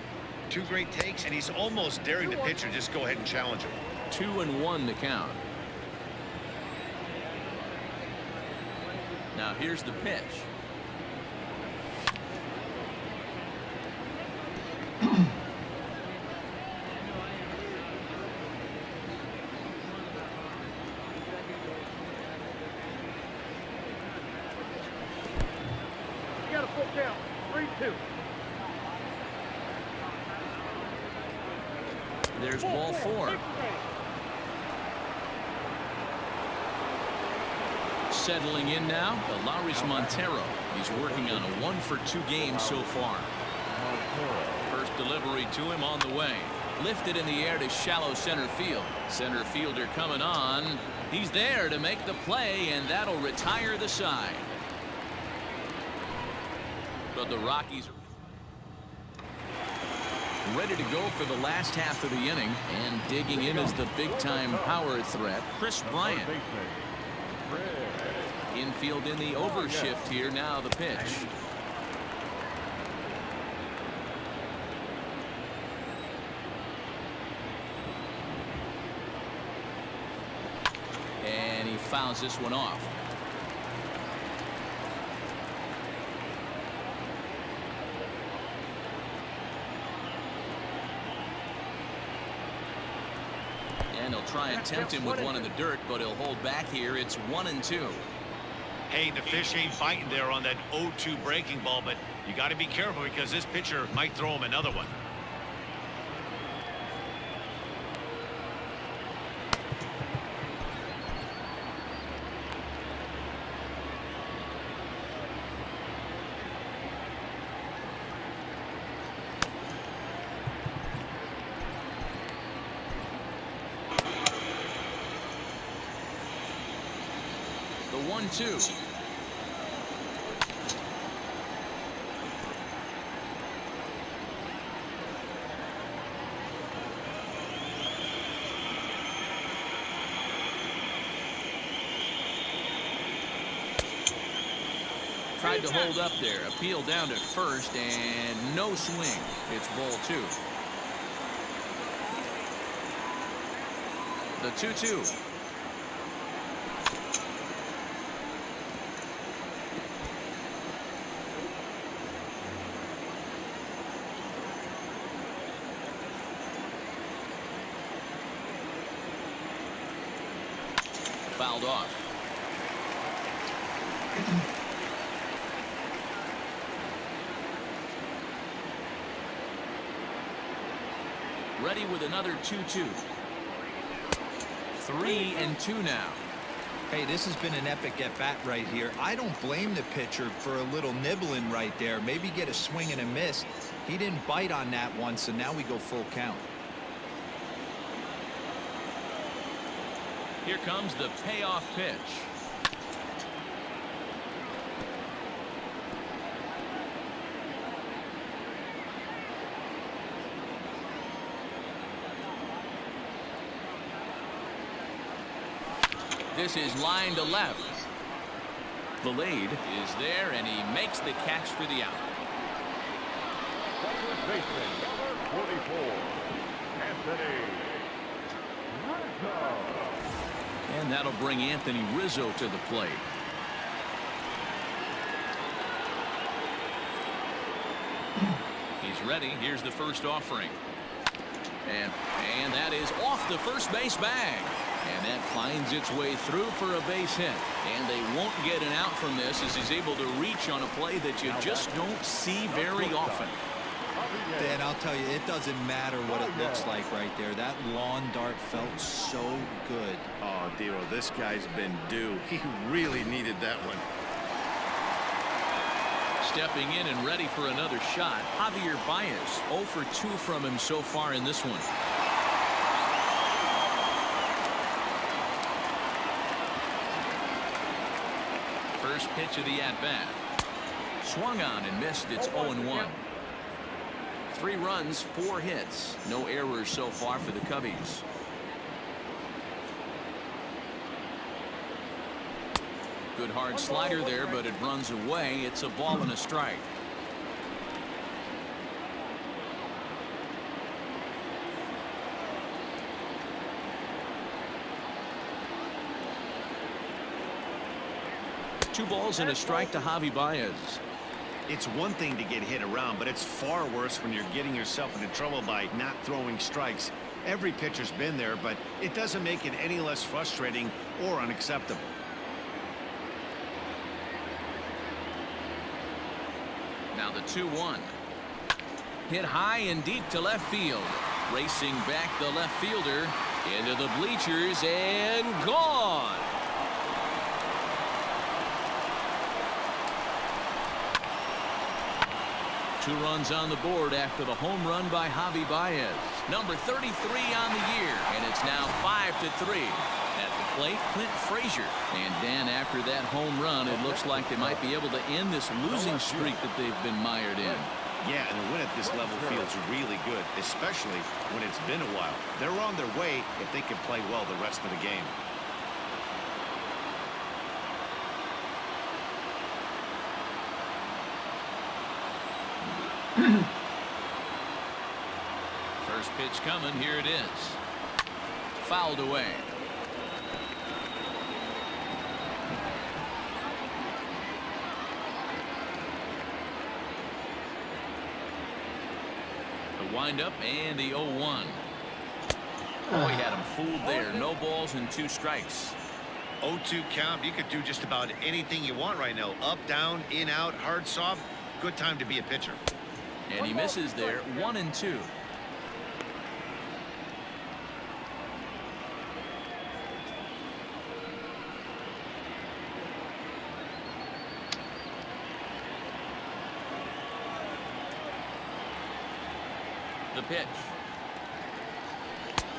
2 great takes, and he's almost daring the pitcher just go ahead and challenge him. 2-1 the count. Now here's the pitch. Count 3-2. There's ball 4. Settling in now, Alaris Montero. He's working on a 1-for-2 game so far. First delivery to him on the way. Lifted in the air to shallow center field. Center fielder coming on. He's there to make the play, and that'll retire the side. But the Rockies are ready to go for the last half of the inning, and digging in is the big-time power threat, Chris Bryant. Infield in the overshift here. Now the pitch. And he fouls this one off. And he'll try and tempt him with one in the dirt, but he'll hold back here. It's 1-2. Hey, the fish ain't biting there on that 0-2 breaking ball, but you got to be careful because this pitcher might throw him another one. The 1-2. tried to hold up there. Appeal down to first, and no swing. It's ball 2. The 2-2. Fouled off. Ready with another 2-2. 3-2 now. Hey, this has been an epic at-bat right here. I don't blame the pitcher for a little nibbling right there. Maybe get a swing and a miss. He didn't bite on that one, so now we go full count. Here comes the payoff pitch. This is line to left. The lead is there, and he makes the catch for the out. Second baseman, number 44, Anthony Rizzo. And that'll bring Anthony Rizzo to the plate. He's ready. Here's the first offering. And that is off the first base bag. And that finds its way through for a base hit. And they won't get an out from this as he's able to reach on a play that you just don't see very often. Dan, I'll tell you, it doesn't matter what it looks like right there. That lawn dart felt so good. Oh, Dero, this guy's been due. He really needed that one. Stepping in and ready for another shot, Javier Baez. 0 for 2 from him so far in this one. First pitch of the at-bat. Swung on and missed. It's 0-1. 3 runs, 4 hits. No errors so far for the Cubbies. Good hard slider there, but it runs away. It's a ball and a strike. Two balls and a strike to Javi Baez. It's one thing to get hit around, but it's far worse when you're getting yourself into trouble by not throwing strikes. Every pitcher's been there, but it doesn't make it any less frustrating or unacceptable. Now the 2-1. Hit high and deep to left field. Racing back the left fielder into the bleachers and gone. Two runs on the board after the home run by Javi Baez. Number 33 on the year, and it's now 5-3. At the plate, Clint Frazier. And Dan, after that home run, it looks like they might be able to end this losing streak that they've been mired in. Yeah, and a win at this level feels really good, especially when it's been a while. They're on their way if they can play well the rest of the game. First pitch coming. Here it is. Fouled away. The windup and the 0-1. Oh, he had him fooled there. No balls and 2 strikes. 0-2 count. You could do just about anything you want right now. Up, down, in, out, hard, soft. Good time to be a pitcher. And he misses there. 1-2. The pitch.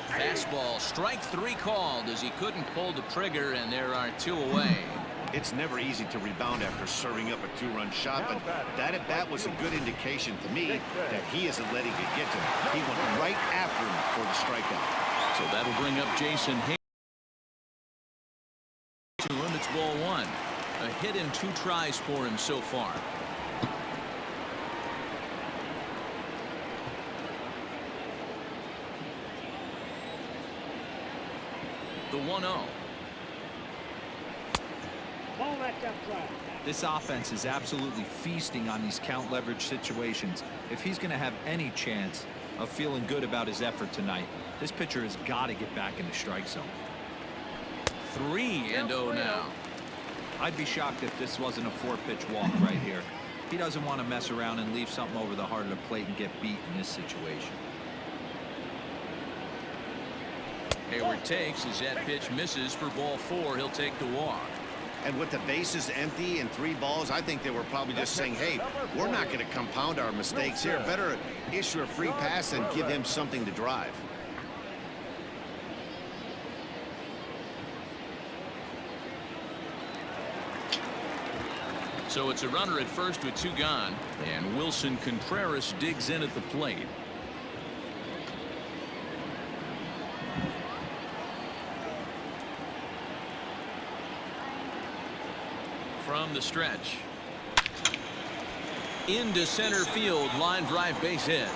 Fastball, strike 3 called as he couldn't pull the trigger, and there are 2 away. It's never easy to rebound after serving up a 2-run shot, but that at-bat was a good indication to me that he isn't letting it get to him. He went right after him for the strikeout. So that'll bring up Jason Hayes to him. It's ball 1. A hit in 2 tries for him so far. The 1-0. This offense is absolutely feasting on these count leverage situations. If he's going to have any chance of feeling good about his effort tonight, this pitcher has got to get back in the strike zone. 3-0 now. I'd be shocked if this wasn't a 4-pitch walk right here. He doesn't want to mess around and leave something over the heart of the plate and get beat in this situation. Hayward takes as that pitch misses for ball 4. He'll take the walk. And with the bases empty and 3 balls, I think they were probably just saying, hey, we're not going to compound our mistakes here. Better issue a free pass and give him something to drive. So it's a runner at first with 2 gone, and Wilson Contreras digs in at the plate. From the stretch. Into center field, line drive, base hit.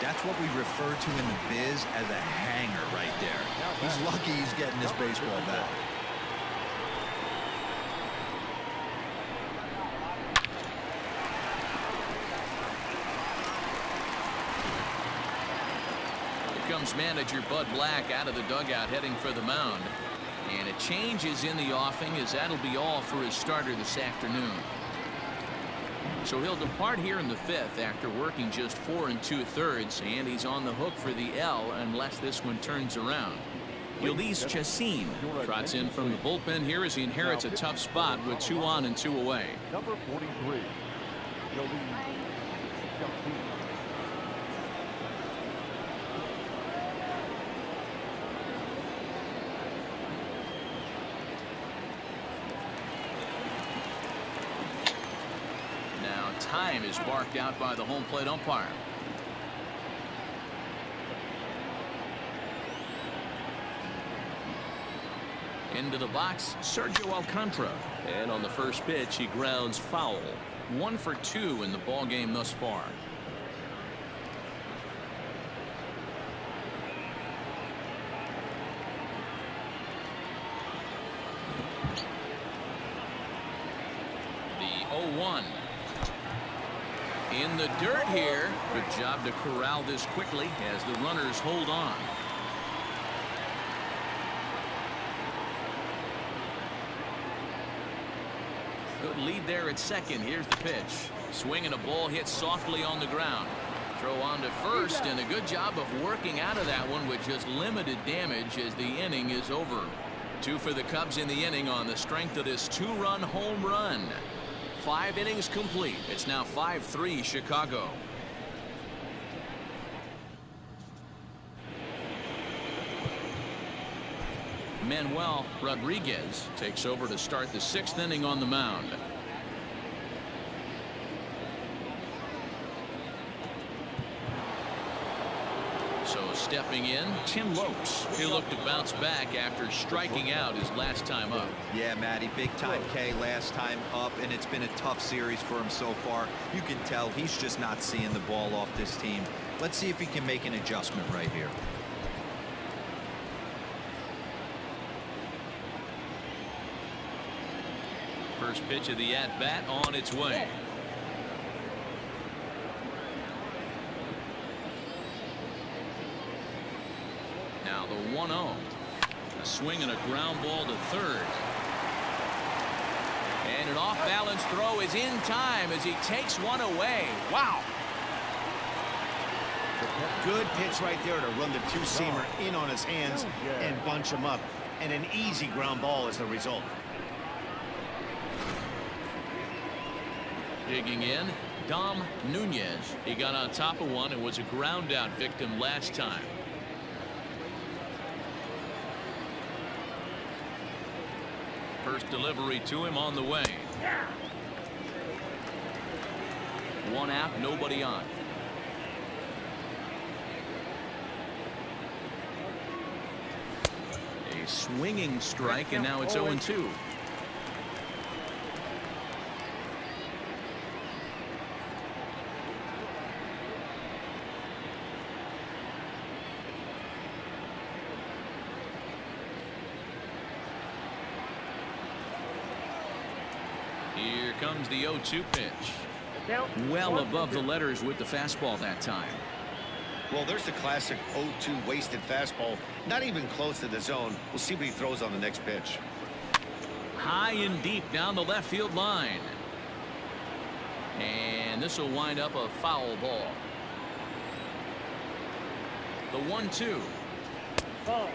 That's what we refer to in the biz as a hanger right there. He's lucky he's getting this baseball back. Here comes manager Bud Black out of the dugout heading for the mound. And a change is in the offing, as that'll be all for his starter this afternoon. So he'll depart here in the 5th after working just 4 2/3, and he's on the hook for the L unless this one turns around. Yildiz Chacin trots in from the bullpen here as he inherits a tough spot with 2 on and 2 away. Number 43, Yildiz Chacin. Time is barked out by the home plate umpire. Into the box, Sergio Alcantara. And on the first pitch, he grounds foul. 1 for 2 in the ball game thus far. The 0-1. In the dirt here. Good job to corral this quickly as the runners hold on. Good lead there at second. Here's the pitch. Swinging a ball hit softly on the ground. Throw on to first, and a good job of working out of that one with just limited damage as the inning is over. 2 for the Cubs in the inning on the strength of this 2-run home run. 5 innings complete. It's now 5-3 Chicago. Manuel Rodriguez takes over to start the 6th inning on the mound. So stepping in, Tim Lopes. He'll look to bounce back after striking out his last time up. Yeah, Matty, big time K last time up, and it's been a tough series for him so far. You can tell he's just not seeing the ball off this team. Let's see if he can make an adjustment right here. First pitch of the at-bat on its way. Now the 1-0. A swing and a ground ball to third. And an off-balance throw is in time as he takes one away. Wow. Good pitch right there to run the 2-seamer in on his hands and bunch him up. And an easy ground ball as the result. Digging in, Dom Nunez. He got on top of one and was a ground out victim last time. First delivery to him on the way. 1 out, nobody on. A A swinging strike, and now it's 0-2. Here comes the 0-2 pitch. Well above the letters with the fastball that time. Well, there's the classic 0-2 wasted fastball. Not even close to the zone. We'll see what he throws on the next pitch. High and deep down the left field line. And this will wind up a foul ball. The 1-2. Ball.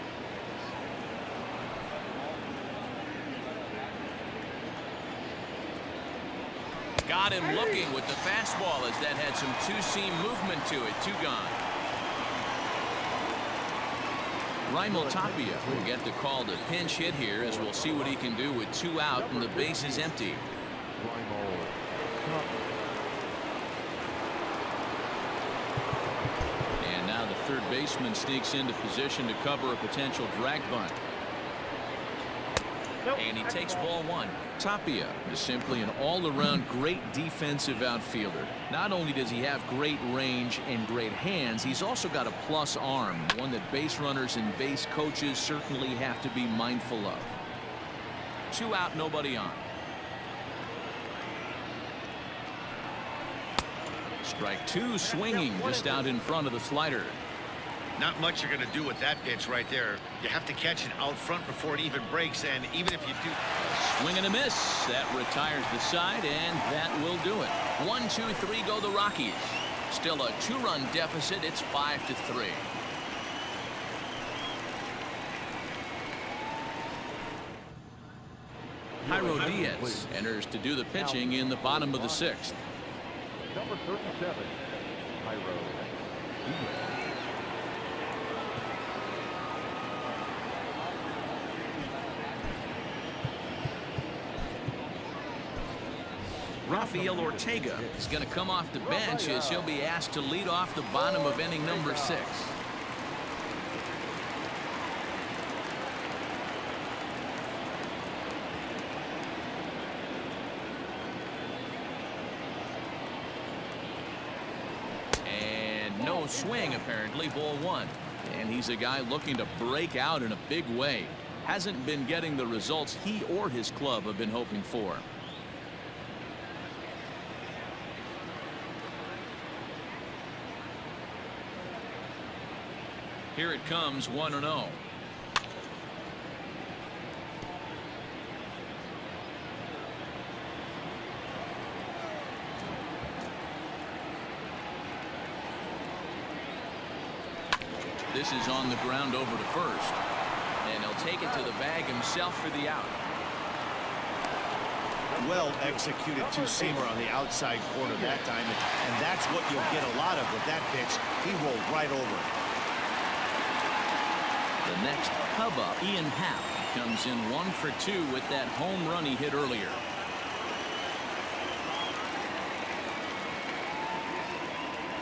Got him looking with the fastball as that had some two-seam movement to it. 2 gone. Raimel Tapia will get the call to pinch hit here, as we'll see what he can do with 2 out and the base is empty. And now the third baseman sneaks into position to cover a potential drag bunt. And he takes ball 1. Tapia is simply an all-around great defensive outfielder. Not only does he have great range and great hands, he's also got a plus arm, one that base runners and base coaches certainly have to be mindful of. 2 out, nobody on. Strike 2, swinging just out in front of the slider. Not much you're going to do with that pitch right there. You have to catch it out front before it even breaks, and even if you do... Swing and a miss. That retires the side, and that will do it. 1, 2, 3 go the Rockies. Still a 2-run deficit. It's 5-3. Jairo Diaz enters to do the pitching in the bottom of the 6th. Number 37, Jairo Diaz. Rafael Ortega is going to come off the bench as he'll be asked to lead off the bottom of inning number 6. And no swing, apparently. Ball 1. And he's a guy looking to break out in a big way. Hasn't been getting the results he or his club have been hoping for. Here it comes, 1-0. This is on the ground over to first. And he'll take it to the bag himself for the out. Well executed two-seamer on the outside corner that time, and that's what you'll get a lot of with that pitch. He rolled right over it. The next Cub up, Ian Happ, comes in 1 for 2 with that home run he hit earlier.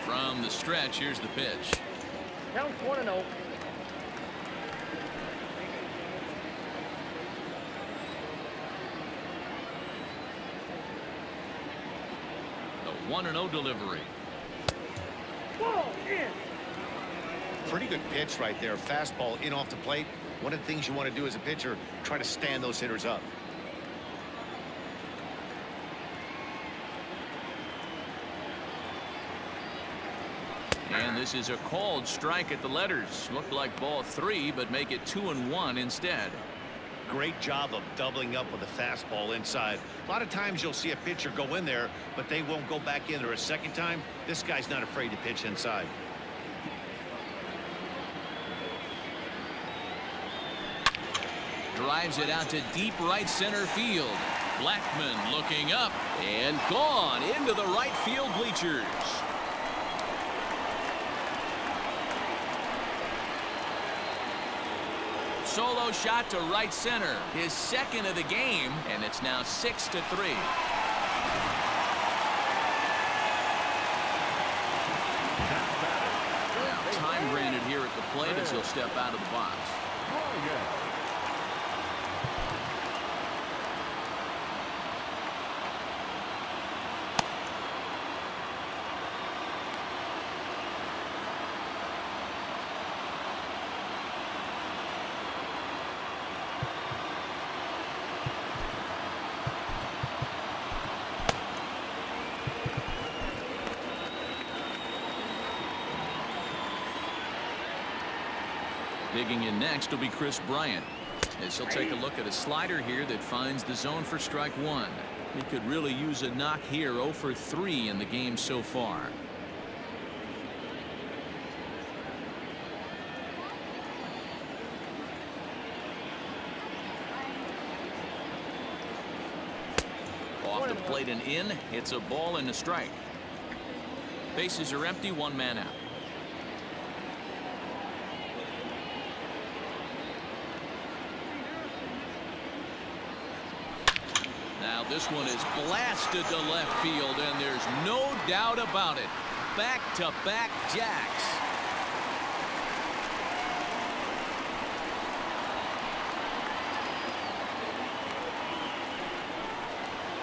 From the stretch, here's the pitch. Count 1-0. The 1-0 delivery. Ball in. Pretty good pitch right there. Fastball in off the plate. One of the things you want to do as a pitcher, try to stand those hitters up. And this is a called strike at the letters. Looked like ball 3, but make it 2-1 instead. Great job of doubling up with a fastball inside. A lot of times you'll see a pitcher go in there, but they won't go back in there a second time. This guy's not afraid to pitch inside. Drives it out to deep right center field. Blackman looking up and gone into the right field bleachers. Solo shot to right center, his second of the game, and it's now 6-3. Now time granted here at the plate as he'll step out of the box. Digging in next will be Chris Bryant, as he'll take a look at a slider here that finds the zone for strike one. He could really use a knock here. 0 for 3 in the game so far. Off the plate and in. It's a ball and a strike. Bases are empty. 1 man out. Now this one is blasted to left field, and there's no doubt about it. Back-to-back jacks.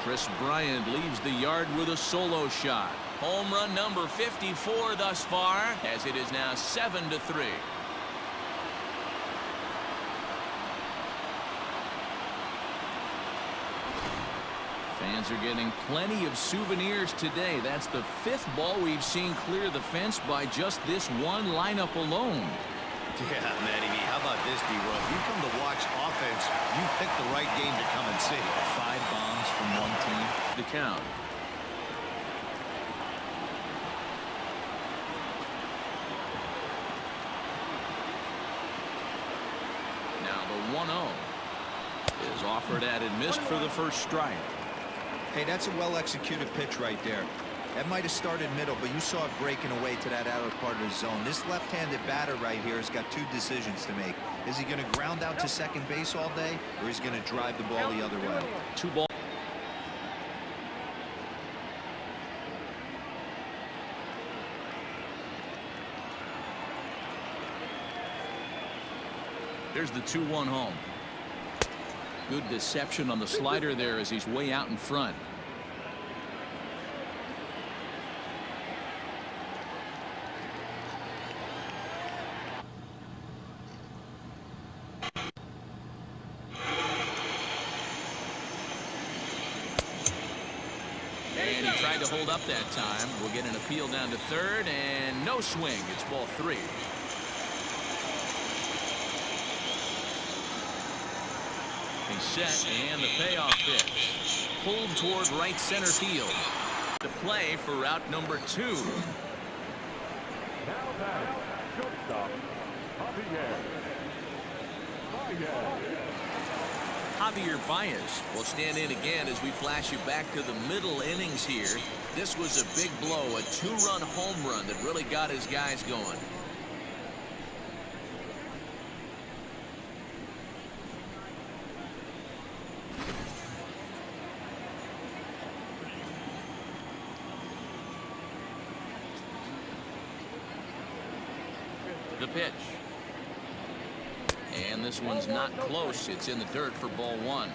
Chris Bryant leaves the yard with a solo shot. Home run number 54 thus far, as it is now 7-3. Fans are getting plenty of souvenirs today. That's the 5th ball we've seen clear the fence by just this one lineup alone. Yeah, Matty, how about this, D-Roll? If you come to watch offense, you pick the right game to come and see. 5 bombs from one team. The count. Now the 1-0 is offered at and missed for the first strike. Hey, that's a well-executed pitch right there. That might have started middle, but you saw it breaking away to that outer part of the zone. This left-handed batter right here has got 2 decisions to make. Is he going to ground out to second base all day, or is he going to drive the ball the other way? 2 balls. Here's the 2-1 home. Good deception on the slider there as he's way out in front. And he tried to hold up that time. We'll get an appeal down to third, and no swing. It's ball 3. He's set, and the payoff pitch. Pulled toward right center field. To play for route number 2. Now batting, shortstop, Javier Baez will stand in again as we flash you back to the middle innings here. This was a big blow, a 2-run home run that really got his guys going. The pitch. And this one's not close. It's in the dirt for ball 1.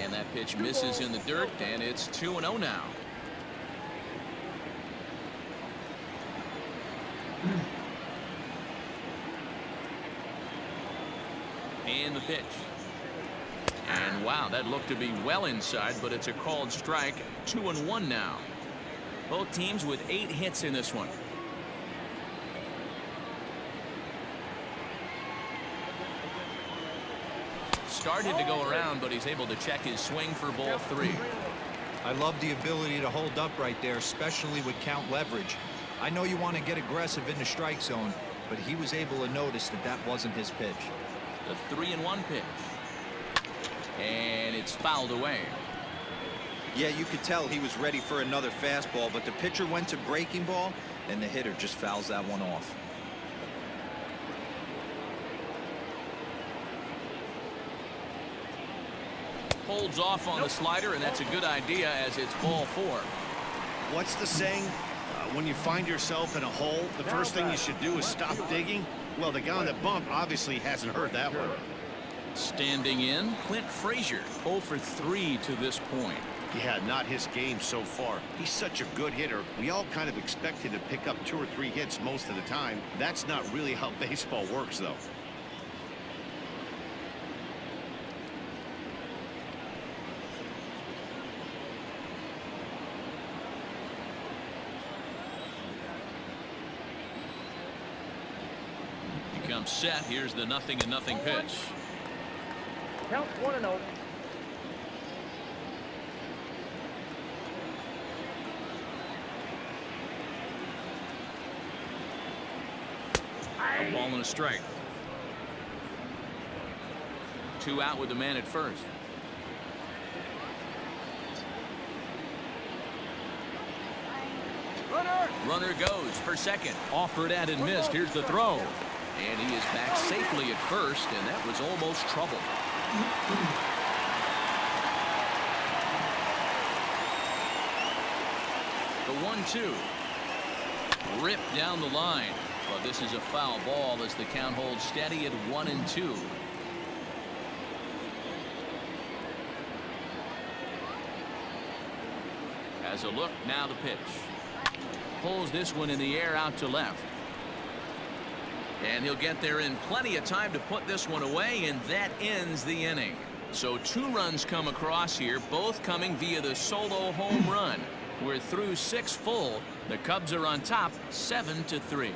And that pitch misses in the dirt, and it's 2-0 now. And the pitch. And wow, that looked to be well inside, but it's a called strike. 2-1 now. Both teams with 8 hits in this one. Started to go around, but he's able to check his swing for ball 3. I love the ability to hold up right there, especially with count leverage. I know you want to get aggressive in the strike zone, but he was able to notice that that wasn't his pitch. The 3-1 pitch. And it's fouled away. Yeah, you could tell he was ready for another fastball, but the pitcher went to breaking ball, and the hitter just fouls that one off. Holds off on the slider, and that's a good idea as it's ball 4. What's the saying? When you find yourself in a hole, the first thing you should do is stop digging. Well, the guy on the bump obviously hasn't heard that one. Standing in, Clint Frazier, 0 for 3 to this point. Yeah, not his game so far. He's such a good hitter. We all kind of expect him to pick up 2 or 3 hits most of the time. That's not really how baseball works, though. comes set. Here's the 0-0 pitch. Count 1-0. A ball and a strike. 2 out with the man at first. Runner goes for second. Offered at and missed. Here's the throw. And he is back safely at first, and that was almost trouble. The 1-2. Ripped down the line. But this is a foul ball as the count holds steady at 1-2. As a look, now the pitch. Pulls this one in the air out to left. And he'll get there in plenty of time to put this one away, and that ends the inning. So 2 runs come across here, both coming via the solo home run. We're through 6 full. The Cubs are on top 7-3.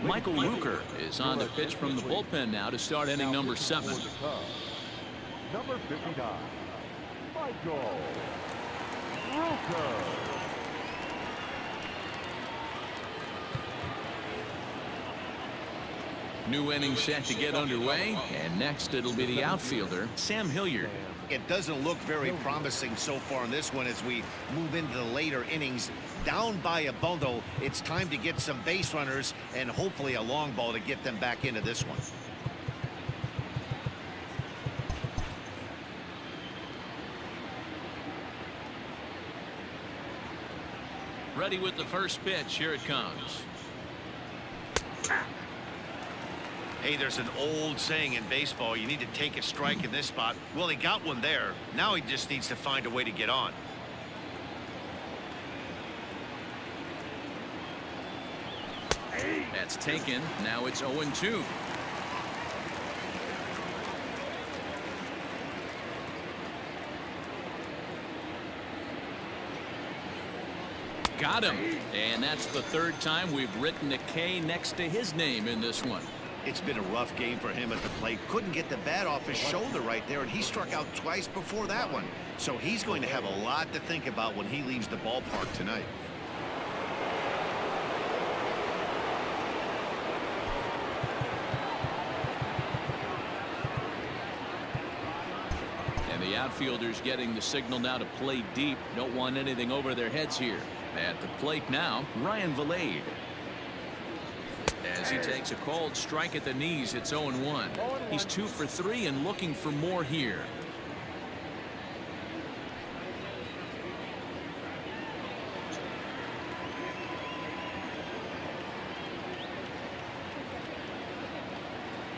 Michael Rucker is on the pitch from the bullpen now to start inning number 7. Number 59, Michael Rucker. New inning set to get underway, and next it'll be the outfielder, Sam Hilliard. It doesn't look very promising so far in this one as we move into the later innings. Down by a bundle, it's time to get some base runners and hopefully a long ball to get them back into this one. Ready with the first pitch. Here it comes. Hey, there's an old saying in baseball, you need to take a strike in this spot. Well, he got one there. Now he just needs to find a way to get on. That's taken. Now it's 0-2. Got him. And that's the 3rd time we've written a K next to his name in this one. It's been a rough game for him at the plate. Couldn't get the bat off his shoulder right there, and he struck out twice before that one. So he's going to have a lot to think about when he leaves the ballpark tonight. And the outfielders getting the signal now to play deep. Don't want anything over their heads here. At the plate now, Ryan Valade. As he takes a called strike at the knees, it's 0-1. He's 2 for 3 and looking for more here.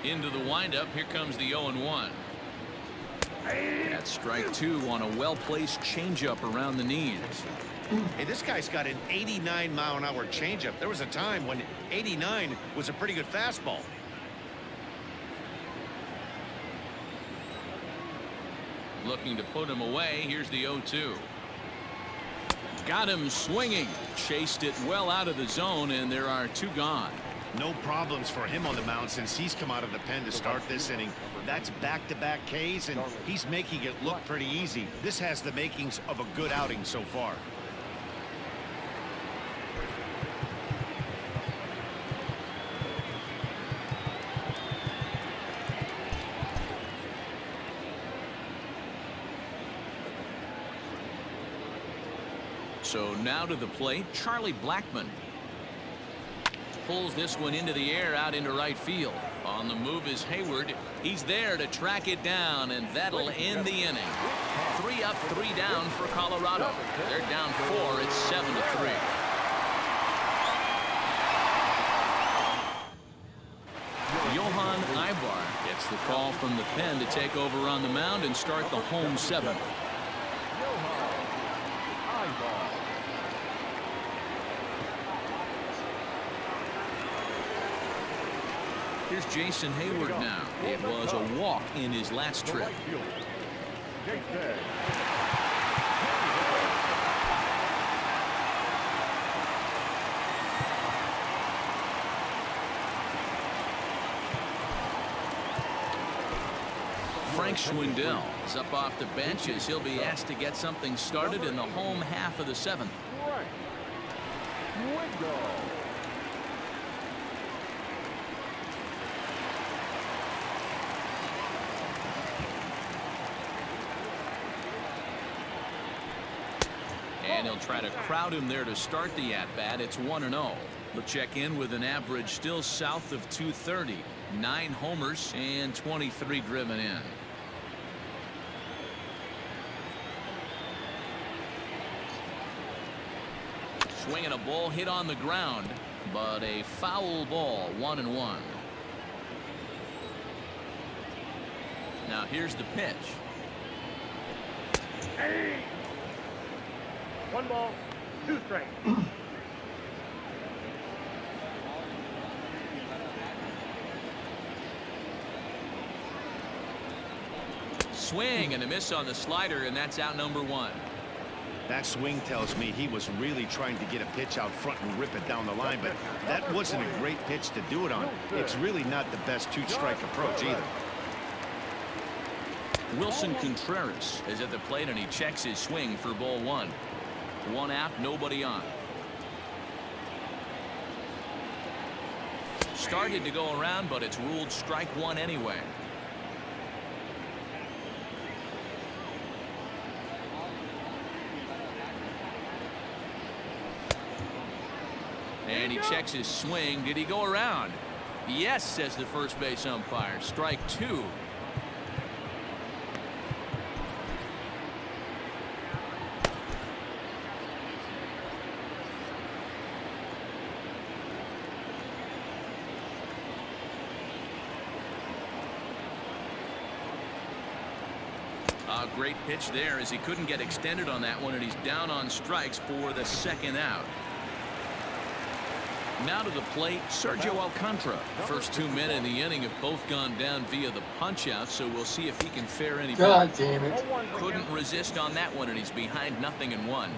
Into the windup. Here comes the 0-1. That's strike 2 on a well-placed changeup around the knees. Hey, this guy's got an 89-mile-an-hour changeup. There was a time when 89 was a pretty good fastball. Looking to put him away. Here's the 0-2. Got him swinging. Chased it well out of the zone, and there are 2 gone. No problems for him on the mound since he's come out of the pen to start this inning. That's back-to-back Ks, and he's making it look pretty easy. This has the makings of a good outing so far. So now to the plate, Charlie Blackmon. Pulls this one into the air out into right field. On the move is Hayward. He's there to track it down, and that'll end the inning. 3 up, 3 down for Colorado. They're down 4. It's 7-3. Johan Ibar gets the call from the pen to take over on the mound and start the home 7th. Here's Jason Hayward now. It was a walk in his last trip. Frank Schwindel is up off the bench as he'll be asked to get something started in the home half of the seventh. Right. Wingo. And he'll try to crowd him there to start the at-bat. It's 1-0. He'll check in with an average still south of 230. 9 homers and 23 driven in. Swinging a ball hit on the ground, but a foul ball. 1-1. Now here's the pitch. Hey. 1 ball, 2 strikes. Swing and a miss on the slider, and that's out number 1. That swing tells me he was really trying to get a pitch out front and rip it down the line, but that wasn't a great pitch to do it on. It's really not the best 2-strike approach either. Wilson Contreras is at the plate, and he checks his swing for ball 1. 1 out, nobody on. Started to go around, but it's ruled strike 1 anyway. And he checks his swing. Did he go around? Yes, says the first base umpire. Strike 2. A great pitch there as he couldn't get extended on that one, and he's down on strikes for the 2nd out. Now to the plate, Sergio Alcantara. First 2 men in the inning have both gone down via the punch-out, so we'll see if he can fare any better. God damn it. Couldn't resist on that one, and he's behind 0-1.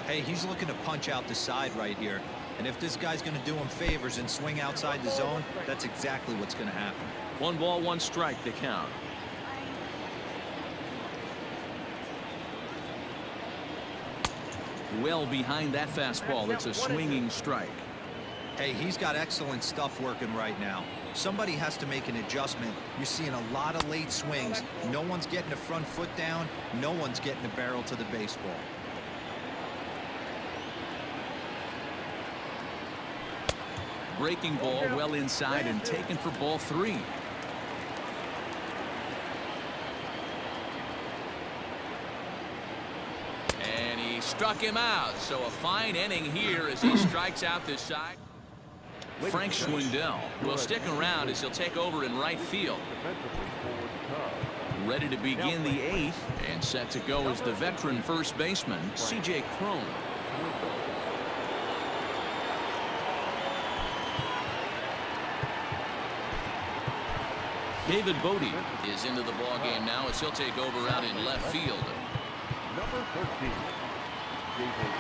Hey, he's looking to punch out the side right here. And if this guy's going to do him favors and swing outside the zone, that's exactly what's going to happen. 1 ball, 1 strike to count. Well behind that fastball. It's a swinging strike. Hey, he's got excellent stuff working right now. Somebody has to make an adjustment. You're seeing a lot of late swings. No one's getting the front foot down. No one's getting the barrel to the baseball. Breaking ball well inside and taken for ball 3. And he struck him out. So a fine inning here as he strikes out this side. Frank Schwindel will stick around as he'll take over in right field. Ready to begin the 8th and set to go is the veteran first baseman, C.J. Cron. David Bodie is into the ball game now as he'll take over out in left field. Number 13, David.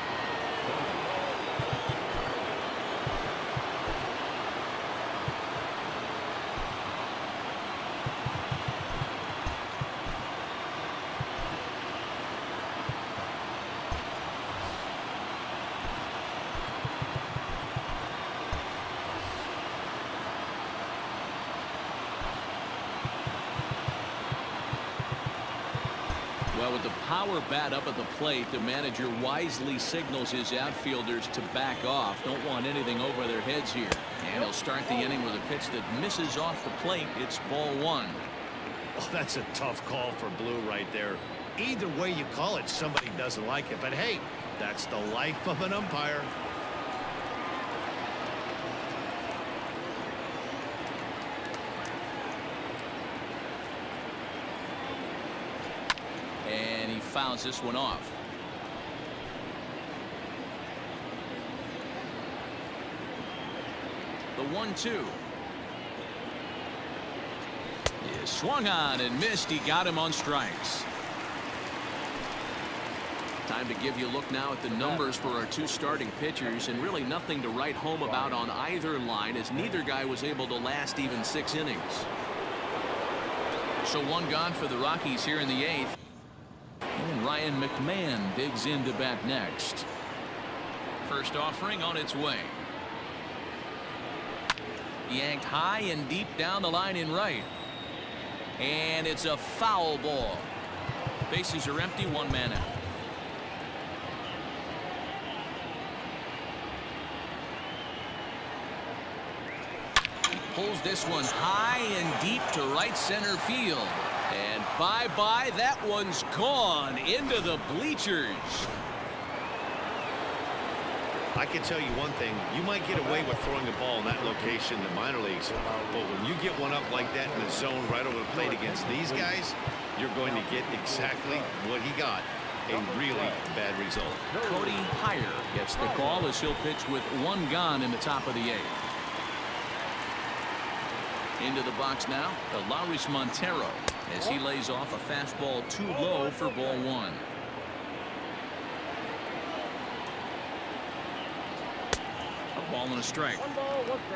Well, with the power bat up at the plate, the manager wisely signals his outfielders to back off. Don't want anything over their heads here. And he'll start the inning with a pitch that misses off the plate. It's ball 1. Oh, that's a tough call for Blue right there. Either way you call it, somebody doesn't like it. But hey, that's the life of an umpire. And he fouls this one off. The 1-2. Is swung on and missed. He got him on strikes. Time to give you a look now at the numbers for our 2 starting pitchers, and really nothing to write home about on either line as neither guy was able to last even 6 innings. So one gone for the Rockies here in the 8th. And Ryan McMahon digs in to bat next. First offering on its way. Yanked high and deep down the line in right. And it's a foul ball. Bases are empty, one man out. He pulls this one high and deep to right center field. And bye-bye, that one's gone into the bleachers. I can tell you one thing, you might get away with throwing the ball in that location in the minor leagues, but when you get one up like that in the zone right over the plate against these guys, you're going to get exactly what he got, a really bad result. Cody Heyer gets the call as he'll pitch with one gone in the top of the 8th. Into the box now, Elaris Montero, as he lays off a fastball too low for ball 1. Ball and a strike.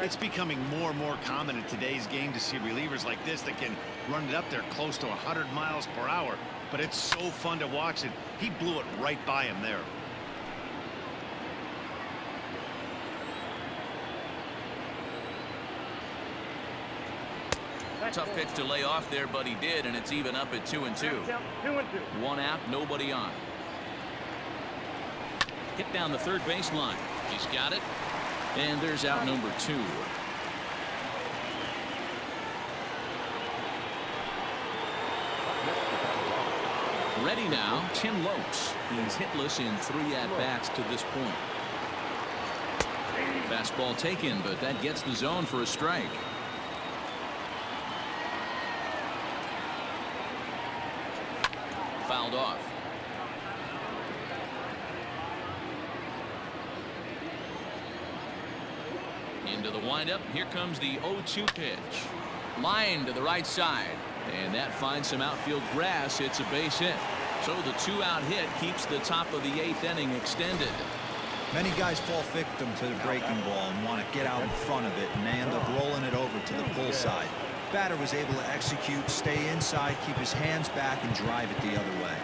It's becoming more and more common in today's game to see relievers like this that can run it up there close to 100 miles per hour. But it's so fun to watch it. He blew it right by him there. Tough pitch to lay off there, but he did, and it's even up at 2-2. 2-2. One out, nobody on. Hit down the third baseline. He's got it. And there's out number 2. Ready now, Tim Lopes. He's hitless in 3 at-bats to this point. Fastball taken, but that gets the zone for a strike. Fouled off. Into the windup. Here comes the 0-2 pitch. Line to the right side. And that finds some outfield grass. It's a base hit. So the 2-out hit keeps the top of the 8th inning extended. Many guys fall victim to the breaking ball and want to get out in front of it, and they end up rolling it over to the pull side. Batter was able to execute, stay inside, keep his hands back, and drive it the other way.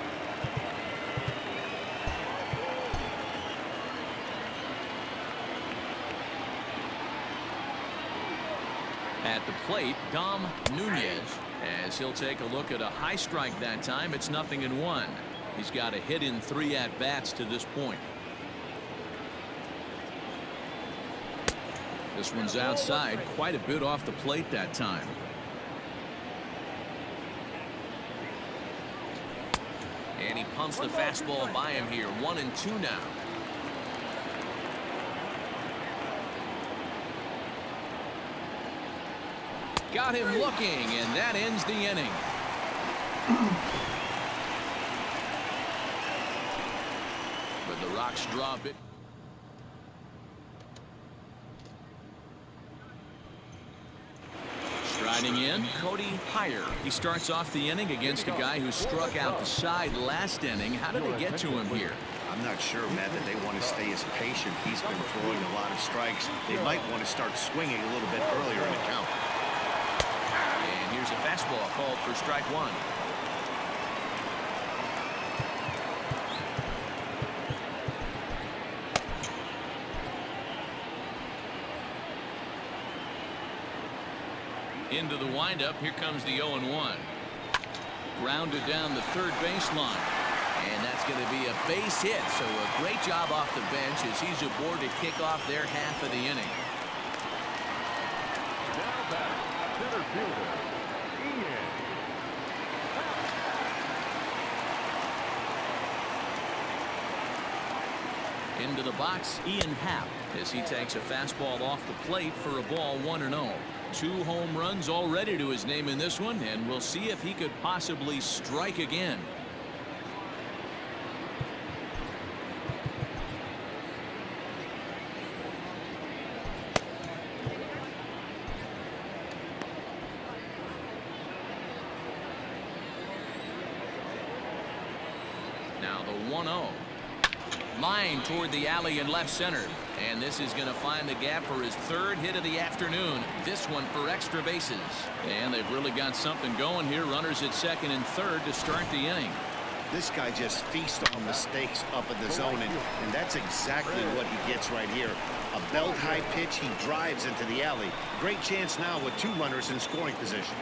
At the plate, Dom Nunez, as he'll take a look at a high strike that time. It's 0-1. He's got a hit in 3 at-bats to this point. This one's outside, quite a bit off the plate that time. And he pumps the fastball by him here. 1-2 now. Got him looking, and that ends the inning. But the Rocks drop it. Striding in, Cody Heyer. He starts off the inning against a guy who struck out the side last inning. How did they get to him here? I'm not sure, Matt, that they want to stay as patient. He's been throwing a lot of strikes. They might want to start swinging a little bit earlier in the count. And here's a fastball called for strike 1. Into the windup. Here comes the 0-1. Grounded down the third baseline. And that's going to be a base hit. So a great job off the bench as he's aboard to kick off their half of the inning. Now back, center fielder, Ian. Into the box, Ian Happ, as he takes a fastball off the plate for a ball 1-0. 2 home runs already to his name in this one, and we'll see if he could possibly strike again. Now the 1-0. Line toward the alley in left center. And this is going to find the gap for his third hit of the afternoon. This one for extra bases. And they've really got something going here. Runners at second and third to start the inning. This guy just feasts on mistakes up in the zone, and that's exactly what he gets right here. A belt-high pitch, he drives into the alley. Great chance now with 2 runners in scoring position.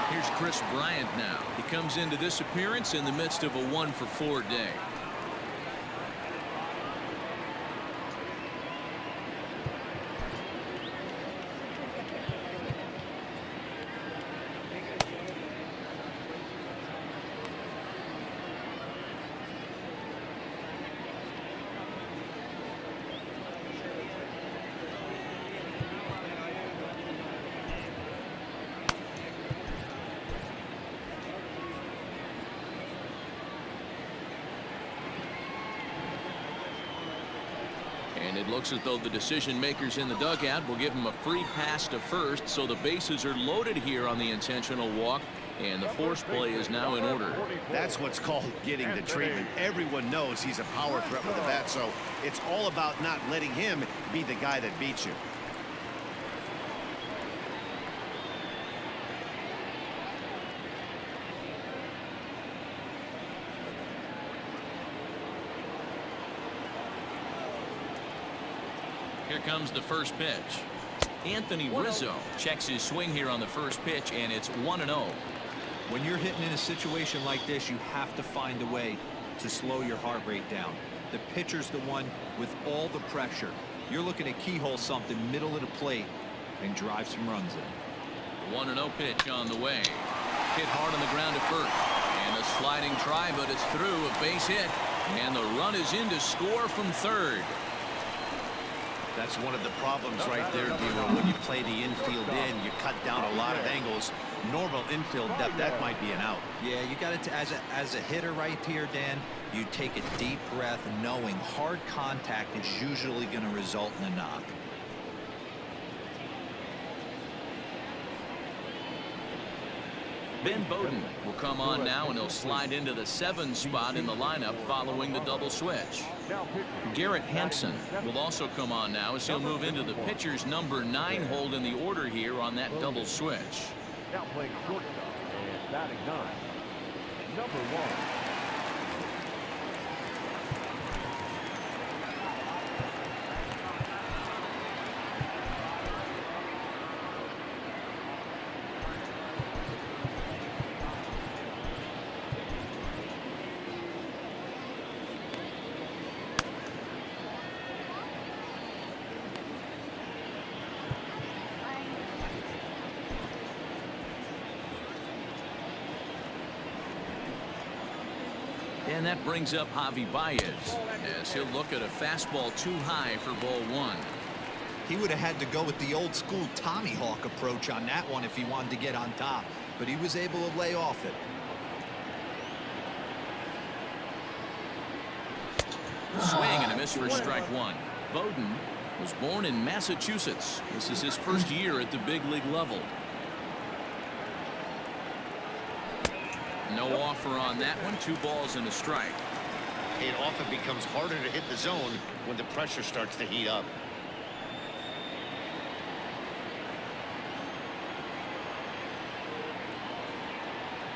Here's Chris Bryant now. He comes into this appearance in the midst of a 1-for-4 day. And it looks as though the decision makers in the dugout will give him a free pass to first, so the bases are loaded here on the intentional walk, and the force play is now in order. That's what's called getting the treatment. Everyone knows he's a power threat with the bat, so it's all about not letting him be the guy that beats you. Here comes the first pitch. Anthony Rizzo checks his swing here on the first pitch, and it's 1-0. When you're hitting in a situation like this, you have to find a way to slow your heart rate down. The pitcher's the one with all the pressure. You're looking to keyhole something middle of the plate and drive some runs in. 1-0 pitch on the way. Hit hard on the ground to first. And a sliding try, but it's through. A base hit. And the run is in to score from third. That's one of the problems right there, D-Roll. When you play the infield in, you cut down a lot of angles. Normal infield depth, that might be an out. Yeah, you got it. As a hitter right here, Dan, you take a deep breath knowing hard contact is usually going to result in a knock. Ben Bowden will come on now, and he'll slide into the 7 spot in the lineup following the double switch. Garrett Hampson will also come on now as he'll move into the pitcher's number 9 hold in the order here on that double switch. Now playing shortstop and batting 9, number 1. And that brings up Javi Baez as he'll look at a fastball too high for ball 1. He would have had to go with the old school Tommy Hawk approach on that one if he wanted to get on top, but he was able to lay off it. Swing and a miss for strike 1. Bowden was born in Massachusetts. This is his first year at the big league level. No offer on that one. 2 balls and a strike. It often becomes harder to hit the zone when the pressure starts to heat up.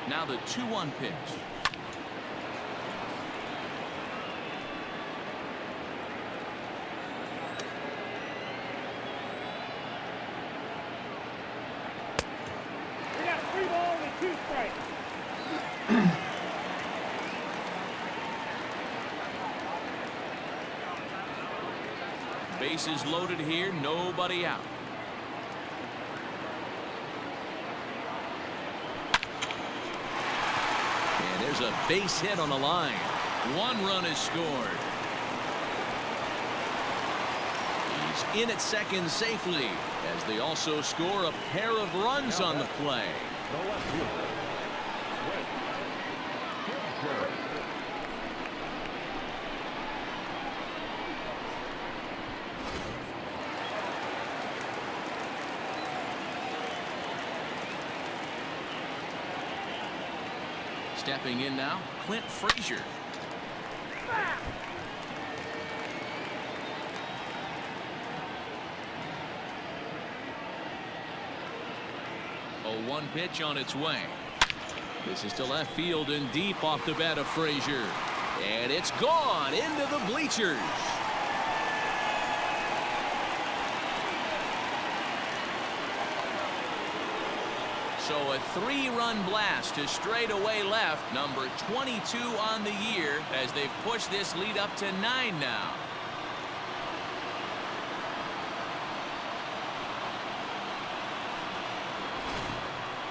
Now the 2-1 pitch. We got 3 balls and 2 strikes. Bases loaded here, nobody out. And there's a base hit on the line. 1 run is scored. He's in at second safely as they also score a pair of runs on the play. The left fielder, Stepping in now, Clint Frazier. A 1 pitch on its way. This is to left field and deep off the bat of Frazier. And it's gone into the bleachers. So a 3-run blast to straightaway left, number 22 on the year, as they've pushed this lead up to 9 now.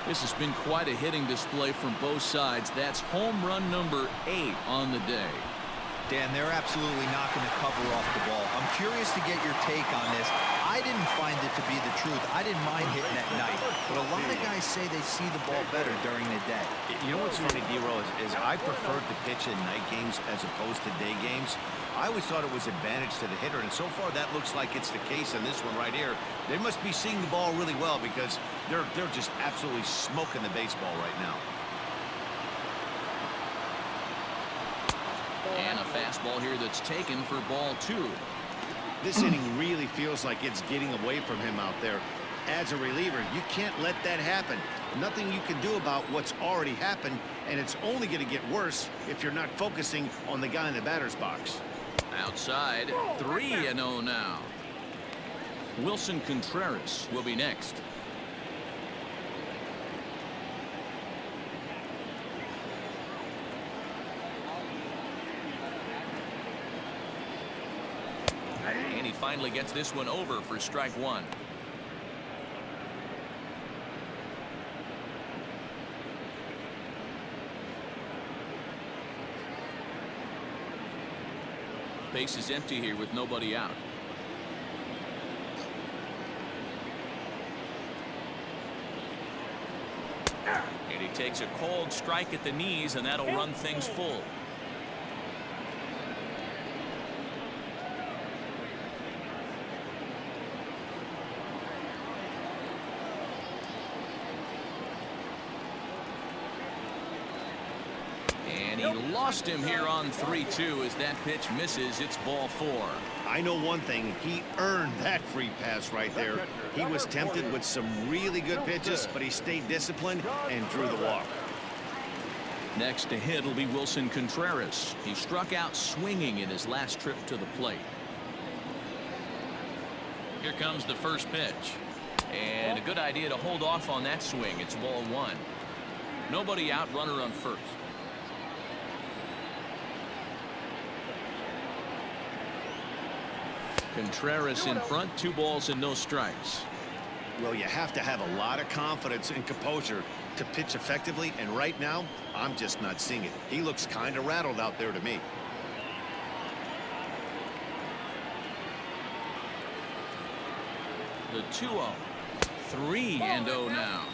This has been quite a hitting display from both sides. That's home run number 8 on the day. Dan, they're absolutely not going to cover off the ball. I'm curious to get your take on this. I didn't find it to be the truth. I didn't mind hitting at night, but a lot of guys say they see the ball better during the day. You know what's funny, D-Roll, is I preferred to pitch in night games as opposed to day games. I always thought it was advantage to the hitter, and so far that looks like it's the case in this one right here. They must be seeing the ball really well because they're just absolutely smoking the baseball right now. And a fastball here that's taken for ball 2. This inning really feels like it's getting away from him out there. As a reliever, you can't let that happen. Nothing you can do about what's already happened, and it's only going to get worse if you're not focusing on the guy in the batter's box. Outside, 3-0 now. Wilson Contreras will be next. And he finally gets this one over for strike 1. Base is empty here with nobody out. And he takes a cold strike at the knees, and that'll run things full. And he lost him here on 3-2 as that pitch misses. It's ball 4. I know one thing. He earned that free pass right there. He was tempted with some really good pitches, but he stayed disciplined and drew the walk. Next to hit will be Wilson Contreras. He struck out swinging in his last trip to the plate. Here comes the first pitch. And a good idea to hold off on that swing. It's ball 1. Nobody out, runner on first. Contreras in front, 2 balls and no strikes. Well, you have to have a lot of confidence and composure to pitch effectively, and right now I'm just not seeing it. He looks kind of rattled out there to me. The 2-0. 3-0 now.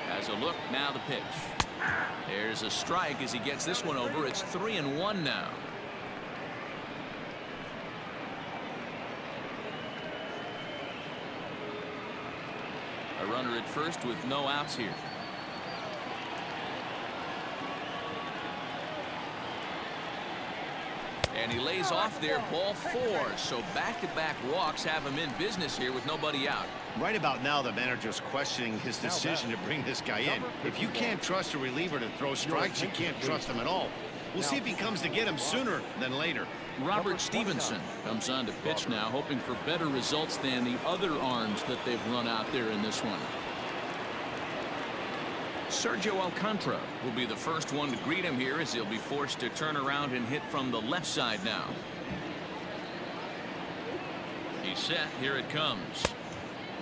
Has a look, now the pitch. There's a strike as he gets this one over. It's 3-1 now. A runner at first with no outs here. And he lays off there, ball 4. So back-to-back walks have him in business here with nobody out. Right about now, the manager's questioning his decision to bring this guy in. If you can't trust a reliever to throw strikes, you can't trust him at all. We'll see if he comes to get him sooner than later. Robert Stevenson comes on to pitch now, hoping for better results than the other arms that they've run out there in this one. Sergio Alcantara will be the first one to greet him here as he'll be forced to turn around and hit from the left side now. He's set. Here it comes.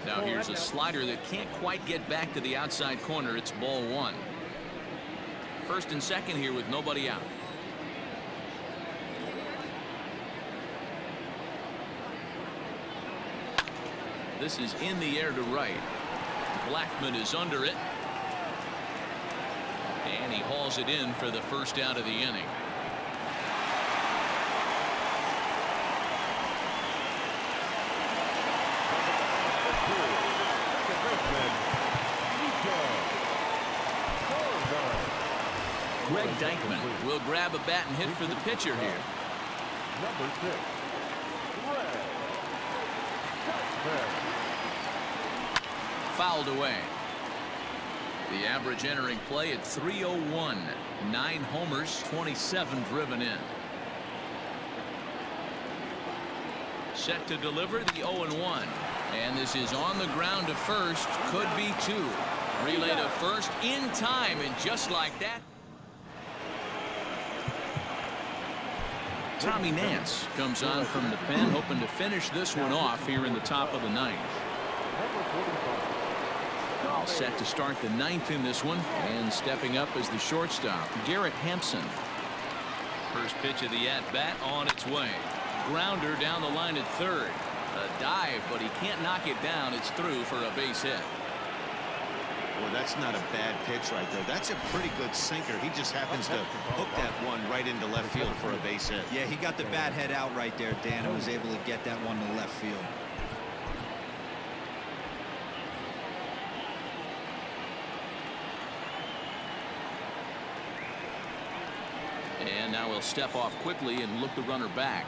Now here's a slider that can't quite get back to the outside corner. It's ball 1. First and second here with nobody out. This is in the air to right. Blackman is under it. And he hauls it in for the first out of the inning. Greg Dykman will grab a bat and hit for the pitcher here. Number 6, Greg Dykman. Fouled away. The average entering play at 301. 9 homers, 27 driven in. Set to deliver the 0-1. And this is on the ground to first. Could be 2. Relay to first in time, and just like that, Tommy Nance comes on from the pen, hoping to finish this one off here in the top of the 9th. All set to start the 9th in this one, and stepping up as the shortstop, Garrett Hampson. First pitch of the at-bat on its way. Grounder down the line at third. A dive, but he can't knock it down. It's through for a base hit. Well, that's not a bad pitch right there. That's a pretty good sinker. He just happens to hook that one right into left field for a base hit. Yeah, he got the bat head out right there, Dan, and was able to get that one to left field. And now he'll step off quickly and look the runner back.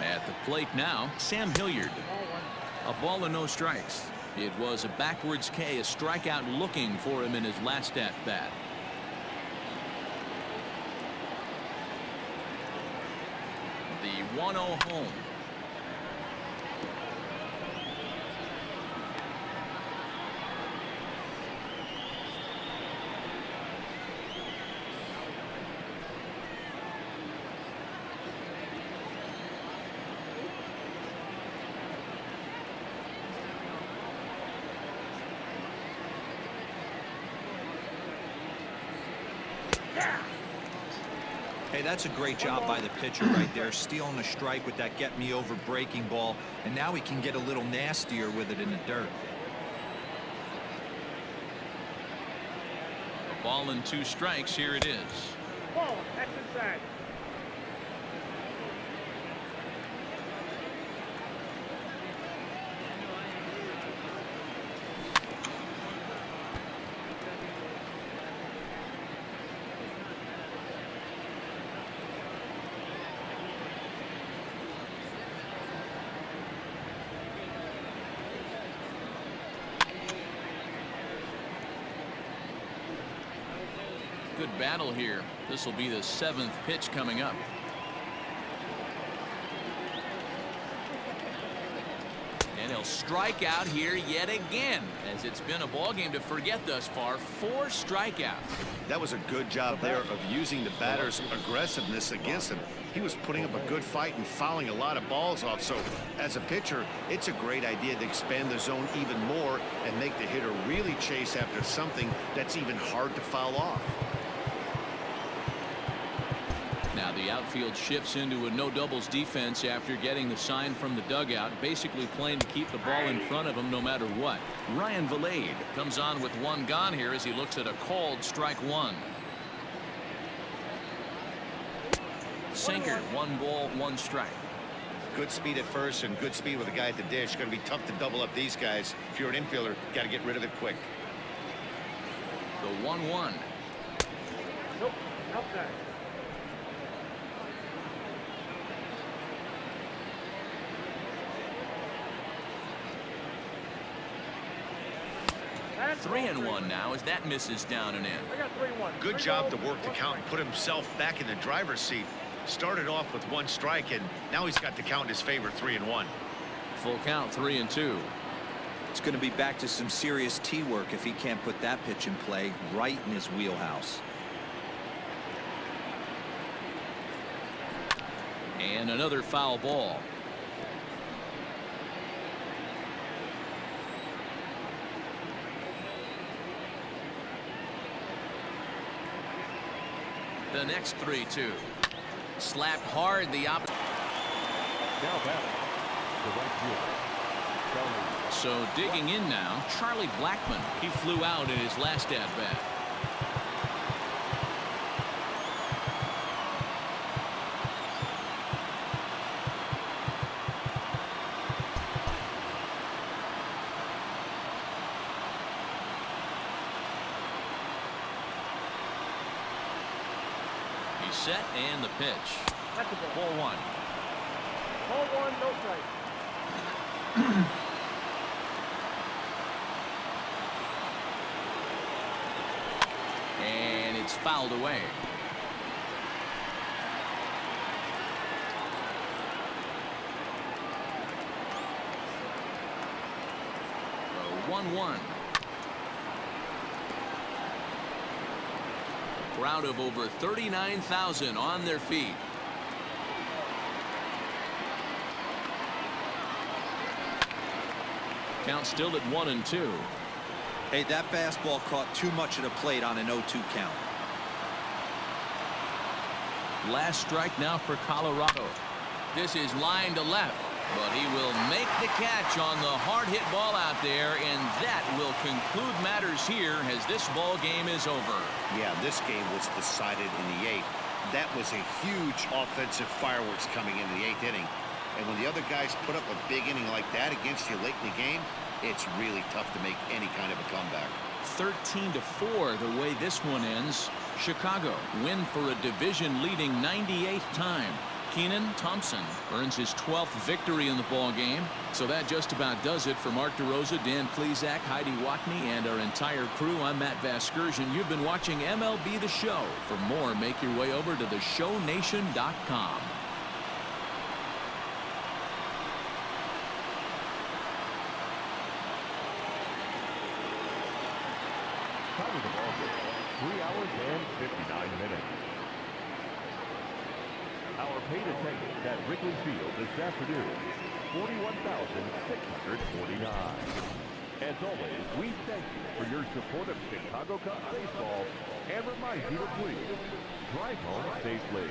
At the plate now, Sam Hilliard. A ball and no strikes. It was a backwards K, a strikeout looking for him in his last at bat. The 1-0 home. Hey, that's a great job by the pitcher right there, stealing a strike with that get-me-over breaking ball, and now he can get a little nastier with it in the dirt. A ball and 2 strikes. Here it is. Ball, that's inside. Good battle here. This will be the 7th pitch coming up. And he'll strike out here yet again, as it's been a ball game to forget thus far. 4 strikeouts. That was a good job there of using the batter's aggressiveness against him. He was putting up a good fight and fouling a lot of balls off. So as a pitcher, it's a great idea to expand the zone even more and make the hitter really chase after something that's even hard to foul off. Now the outfield shifts into a no doubles defense after getting the sign from the dugout, basically playing to keep the ball in front of him no matter what. Ryan Valade comes on with 1 gone here as he looks at a called strike 1. Sinker, 1 ball, 1 strike. Good speed at first and good speed with a guy at the dish. Going to be tough to double up these guys. If you're an infielder, got to get rid of it quick. The 1-1. Nope, outside. That's 3-1 now as that misses down and in. I got 3-1. Good job to work the count and put himself back in the driver's seat. Started off with 1 strike, and now he's got the count in his favor, 3-1. Full count, 3-2. It's going to be back to some serious tee work if he can't put that pitch in play right in his wheelhouse. And another foul ball. The next 3-2. Slapped hard the opposite. Now batting, the right fielder, So digging in now, Charlie Blackmon. He flew out in his last at-bat. He's set and the pitch. That's a ball. Ball one. Ball one, no strike. And it's fouled away. The 1-1. Crowd of over 39,000 on their feet. Count still at 1-2. Hey, that fastball caught too much of the plate on an 0-2 count. Last strike now for Colorado. This is line to left, but he will make the catch on the hard hit ball out there, and that will conclude matters here as this ball game is over. Yeah, this game was decided in the 8th. That was a huge offensive fireworks coming into the 8th inning. And when the other guys put up a big inning like that against you late in the game, it's really tough to make any kind of a comeback. 13-4 the way this one ends. Chicago win for a division-leading 98th time. Keenan Thompson earns his 12th victory in the ball game. So that just about does it for Mark DeRosa, Dan Plesac, Heidi Watney, and our entire crew. I'm Matt Vasgersian. You've been watching MLB The Show. For more, make your way over to theshownation.com. Time of the ball game, 3 hours and 59 minutes. Our paid attendance at Wrigley Field this afternoon, 41,649. As always, we thank you for your support of Chicago Cubs baseball and remind you to please drive home safely.